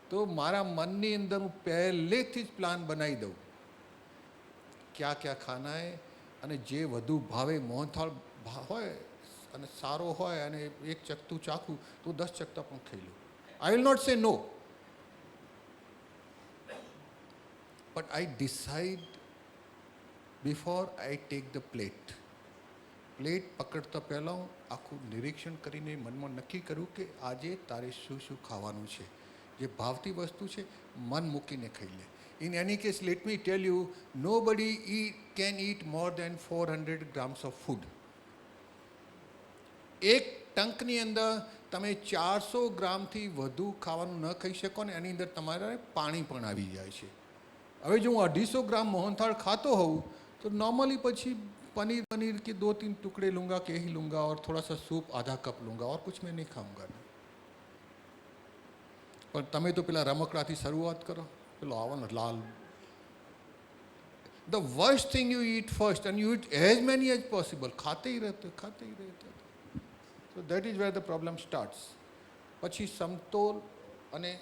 તો મારા મનની અંદર હું પહેલેથી જ પ્લાન બનાવી દઉં ક્યાં ક્યાં ખાના હે અને જે વધુ ભાવે મોહનથાળ હોય અને સારો હોય અને એક ચકતું ચાખું તો 10 ચકતા પણ ખાઈ લઉં આઈ will not say no but I decide before I take the plate પકડતા પહેલાં હું આખું નિરીક્ષણ કરીને મનમાં નક્કી કરું કે આજે તારે શું શું ખાવાનું છે જે ભાવતી વસ્તુ છે મન મૂકીને ખાઈ લે in any case let me tell you nobody can eat more than 400 grams of food એક ટંકની અંદર તમે 400 ગ્રામથી વધુ ખાવાનું ન ખાઈ શકો ને એની અંદર તમારે પાણી પણ આવી જાય છે હવે જો હું 250 ગ્રામ મોહનથાળ ખાતો હોઉં તો નોર્મલી પછી पनीर के 2-3 टुकड़े लूँगा के ही लूँगा और थोड़ा सा सूप आधा कप लूँगा और कुछ मैं नहीं खाऊंगा पर તમે તો પેલા રમકડાથી શરૂઆત કરો પેલો આવવાનો લાલ the worst thing you eat first and you eat as many as possible ખાતે ही रहते so that is where the problem starts પછી સમતોલ અને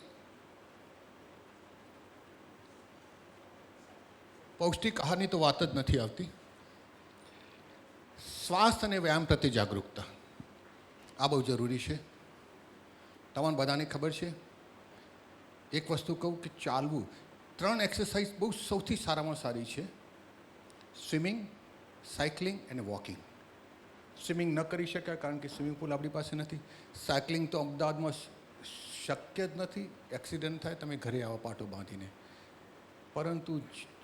પૌષ્ટિક આહારની તો વાત જ નથી આવતી સ્વાસ્થ્ય અને વ્યાયામ પ્રત્યે જાગૃતતા આ બહુ જરૂરી છે તમને બધાને ખબર છે એક વસ્તુ કહું કે ચાલવું 3 એક્સરસાઇઝ બહુ સૌથી સારામાં સારી છે સ્વિમિંગ સાયકલિંગ અને વોકિંગ સ્વિમિંગ ન કરી શકાય કારણ કે સ્વિમિંગ પૂલ આપણી પાસે નથી સાયકલિંગ તો અમદાવાદમાં શક્ય જ નથી એક્સિડન્ટ થાય તમે ઘરે આવો પાટો બાંધીને પરંતુ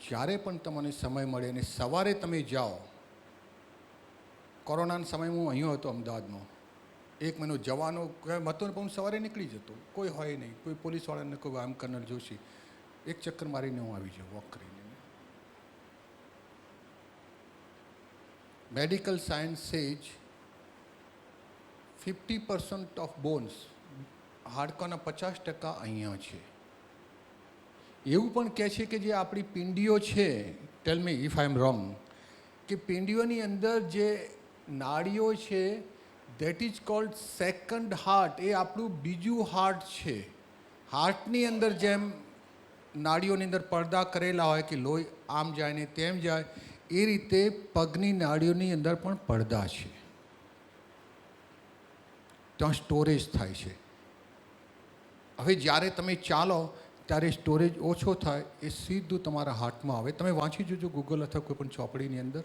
જ્યારે પણ તમને સમય મળે અને સવારે તમે જાઓ કોરોનાના સમયમાં હું અહીંયા હતો અમદાવાદમાં 1 મહિનો જવાનો હતો ને પણ સવારે નીકળી જતો કોઈ હોય નહીં કોઈ પોલીસવાળાને કોઈ આમ કર્નલ જોશી એક ચક્કર મારીને હું આવી જાઉં વોક કરીને મેડિકલ સાયન્સ સેજ 50% ઓફ બોન્સ હાડકાના 50% અહીંયા છે એવું પણ કહે છે કે જે આપણી પિંડીઓ છે ટેલ મી ઇફ આઈ એમ રોંગ કે પિંડીઓની અંદર જે નાડીઓ છે that is called second heart એ આપણું બીજું હાર્ટ છે હાર્ટની અંદર જેમ નાડીઓની અંદર પડદા કરેલા હોય કે લોહી આમ જાય ને તેમ જાય એ રીતે પગની નાડીઓની અંદર પણ પડદા છે ત્યાં સ્ટોરેજ થાય છે હવે જ્યારે તમે ચાલો ત્યારે સ્ટોરેજ ઓછો થાય એ સીધું તમારા હાર્ટમાં આવે તમે વાંચી જોજો ગૂગલ અથવા કોઈ પણ ચોપડીની અંદર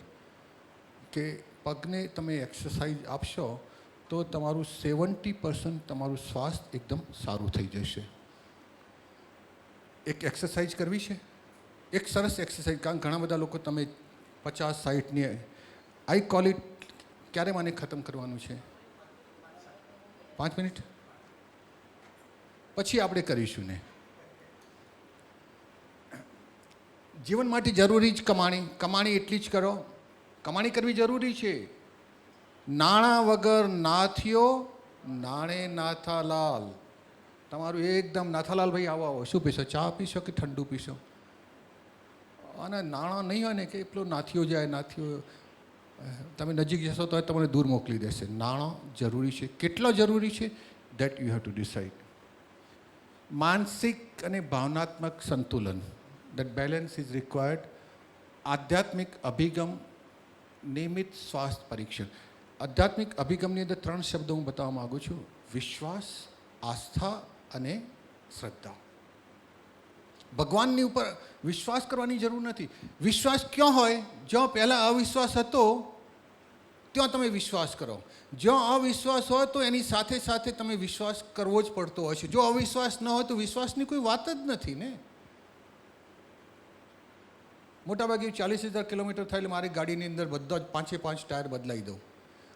કે પગને તમે એક્સરસાઇઝ આપશો તો તમારું 70% તમારું સ્વાસ્થ્ય એકદમ સારું થઈ જશે એક એક્સરસાઇઝ કરવી છે એક સરસ એક્સરસાઇઝ કારણ ઘણા બધા લોકો તમે 50-60ની આઈ કોલ ઇટ ક્યારે મને ખતમ કરવાનું છે 5 મિનિટ પછી આપણે કરીશું ને જીવન માટે જરૂરી જ કમાણી એટલી જ કરો કમાણી કરવી જરૂરી છે નાણાં વગર નાથ્યો નાણે નાથાલાલ. તમારું એકદમ નાથાલાલ ભાઈ આવો આવો, શું પીશો? ચા પીશો કે ઠંડુ પીશો? અને નાણાં નહીં હોય ને કે પેલો નાથ્યો જાય નાથ્યો, તમે નજીક જશો તો તમને દૂર મોકલી દેશે. નાણાં જરૂરી છે. કેટલો જરૂરી છે? That you have to decide. માનસિક અને ભાવનાત્મક સંતુલન, દેટ બેલેન્સ ઇઝ રિક્વાયર્ડ. આધ્યાત્મિક અભિગમ, નિયમિત સ્વાસ્થ્ય પરીક્ષણ. આધ્યાત્મિક અભિગમની અંદર 3 શબ્દો હું બતાવવા માગું છું: વિશ્વાસ, આસ્થા અને શ્રદ્ધા. ભગવાનની ઉપર વિશ્વાસ કરવાની જરૂર નથી. વિશ્વાસ ક્યાં હોય? જ્યાં પહેલાં અવિશ્વાસ હતો ત્યાં તમે વિશ્વાસ કરો. જ્યાં અવિશ્વાસ હોય તો એની સાથે સાથે તમે વિશ્વાસ કરવો જ પડતો હોય છે. જો અવિશ્વાસ ન હોય તો વિશ્વાસની કોઈ વાત જ નથી ને. મોટાભાગે 40,000 કિલોમીટર થાય એટલે મારી ગાડીની અંદર બધા જ 5 ટાયર બદલાવી દઉં.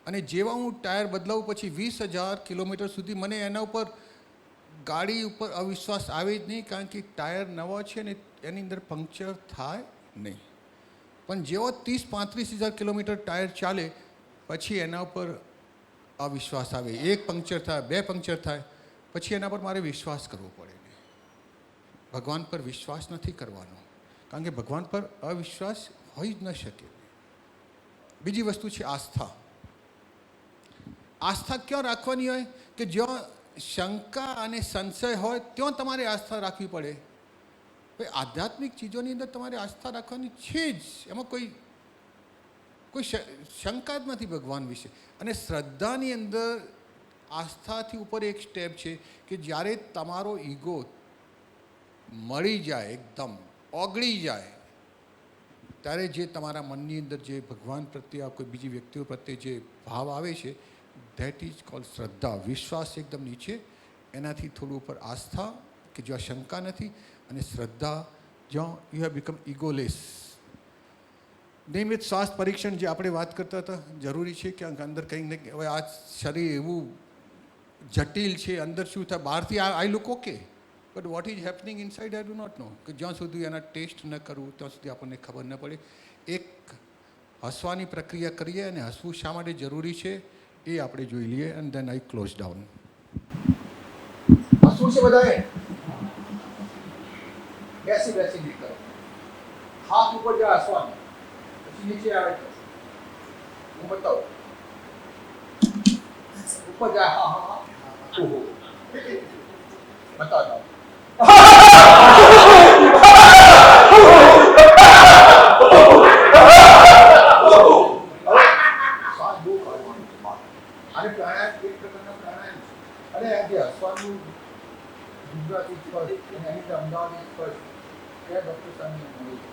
અને જેવા હું ટાયર બદલાવું પછી 20,000 કિલોમીટર સુધી મને એના ઉપર ગાડી ઉપર અવિશ્વાસ આવે જ નહીં, કારણ કે ટાયર નવા છે ને એની અંદર પંક્ચર થાય નહીં. પણ જેવો 30-35,000 કિલોમીટર ટાયર ચાલે પછી એના ઉપર અવિશ્વાસ આવે. 1 પંક્ચર થાય, 2 પંક્ચર થાય, પછી એના પર મારે વિશ્વાસ કરવો પડે. ભગવાન પર વિશ્વાસ નથી કરવાનો, કારણ કે ભગવાન પર અવિશ્વાસ હોઈ જ ન શકે. બીજી વસ્તુ છે આસ્થા. આસ્થા ક્યાં રાખવાની હોય? કે જ્યાં શંકા અને સંશય હોય ત્યાં તમારે આસ્થા રાખવી પડે. ભાઈ આધ્યાત્મિક ચીજોની અંદર તમારે આસ્થા રાખવાની છે જ, એમાં કોઈ શંકા જ નથી ભગવાન વિશે. અને શ્રદ્ધાની અંદર આસ્થાથી ઉપર એક સ્ટેપ છે કે જ્યારે તમારો ઈગો મળી જાય, એકદમ ઓગળી જાય, ત્યારે જે તમારા મનની અંદર જે ભગવાન પ્રત્યે કોઈ બીજી વ્યક્તિઓ પ્રત્યે જે ભાવ આવે છે, ધેટ ઇઝ કોલ્ડ શ્રદ્ધા. વિશ્વાસ એકદમ નીચે, એનાથી થોડું ઉપર આસ્થા કે જ્યાં શંકા નથી, અને શ્રદ્ધા જ્યાં યુ હેવ બીકમ ઇગોલેસ. નિયમિત સ્વાસ્થ્ય પરીક્ષણ જે આપણે વાત કરતા હતા, જરૂરી છે કે અંદર કંઈક ને હવે આ શરીર એવું જટિલ છે, અંદર શું થાય બહારથી I look okay, but what is happening inside I do not know. કે જ્યાં સુધી એના ટેસ્ટ ન કરવું ત્યાં સુધી આપણને ખબર ન પડે. એક હસવાની પ્રક્રિયા કરીએ, અને હસવું શા માટે જરૂરી છે એ આપણે જોઈ લઈએ, and then I close down. હસવું છે બધાએ? બેસી નહીં કરો. હાથ ઉપર જાય હસવાનું, પછી નીચે આવે છે. હું બતાવું. ઉપર જાય, હા હા હા, ઓહો, બતાવો. અને પ્રાણાયામ એક પ્રકારના પ્રાણાયામ છે. અને આ જે હસવાનું ગુજરાતી સ્પર્શ અને અહીં અમદાવાદી સ્પર્શ, કયા ડૉક્ટર સામે મળ્યું છે?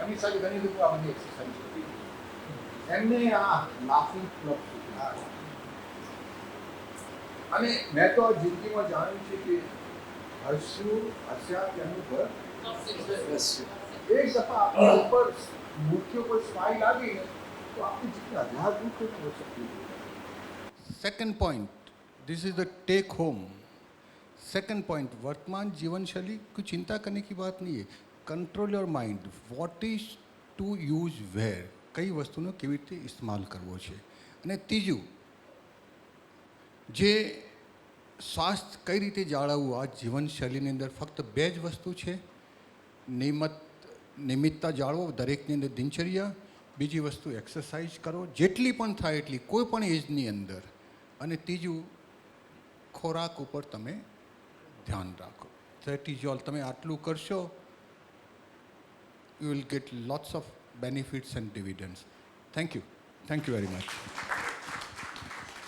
એમની સાથે ઘણી લોકો આ બધી એક્સરસાઇઝ કરી. એમને આ લાફિંગ ક્લબ અને મેં તો જિંદગીમાં જાણ્યું છે કે હસ્યા તેનું પર એક દફા આપણા ઉપર મૂર્તિઓ પર સ્માઇલ આવી તો આપણી जितने आध्यात्म को हो सकती है. Second point, this is the take home. Second point, वर्तमान जीवन शैली कोई चिंता करने की बात नहीं है. Control your mind. What is to use where, કઈ વસ્તુનો કેવી રીતે ઇસ્તેમાલ કરવો છે. અને ત્રીજું, જે સ્વાસ્થ્ય કઈ રીતે જાળવવું આ જીવનશૈલીની અંદર ફક્ત 2 જ વસ્તુ છે. નિયમિતતા જાળવો દરેકની અંદર દિનચર્યા. બીજી વસ્તુ એક્સરસાઇઝ કરો જેટલી પણ થાય એટલી, કોઈ પણ એજની અંદર. અને ત્રીજું, ખોરાક ઉપર તમે ધ્યાન રાખો. That is all. તમે આટલું કરશો, you will get lots of benefits and dividends. Thank you very much.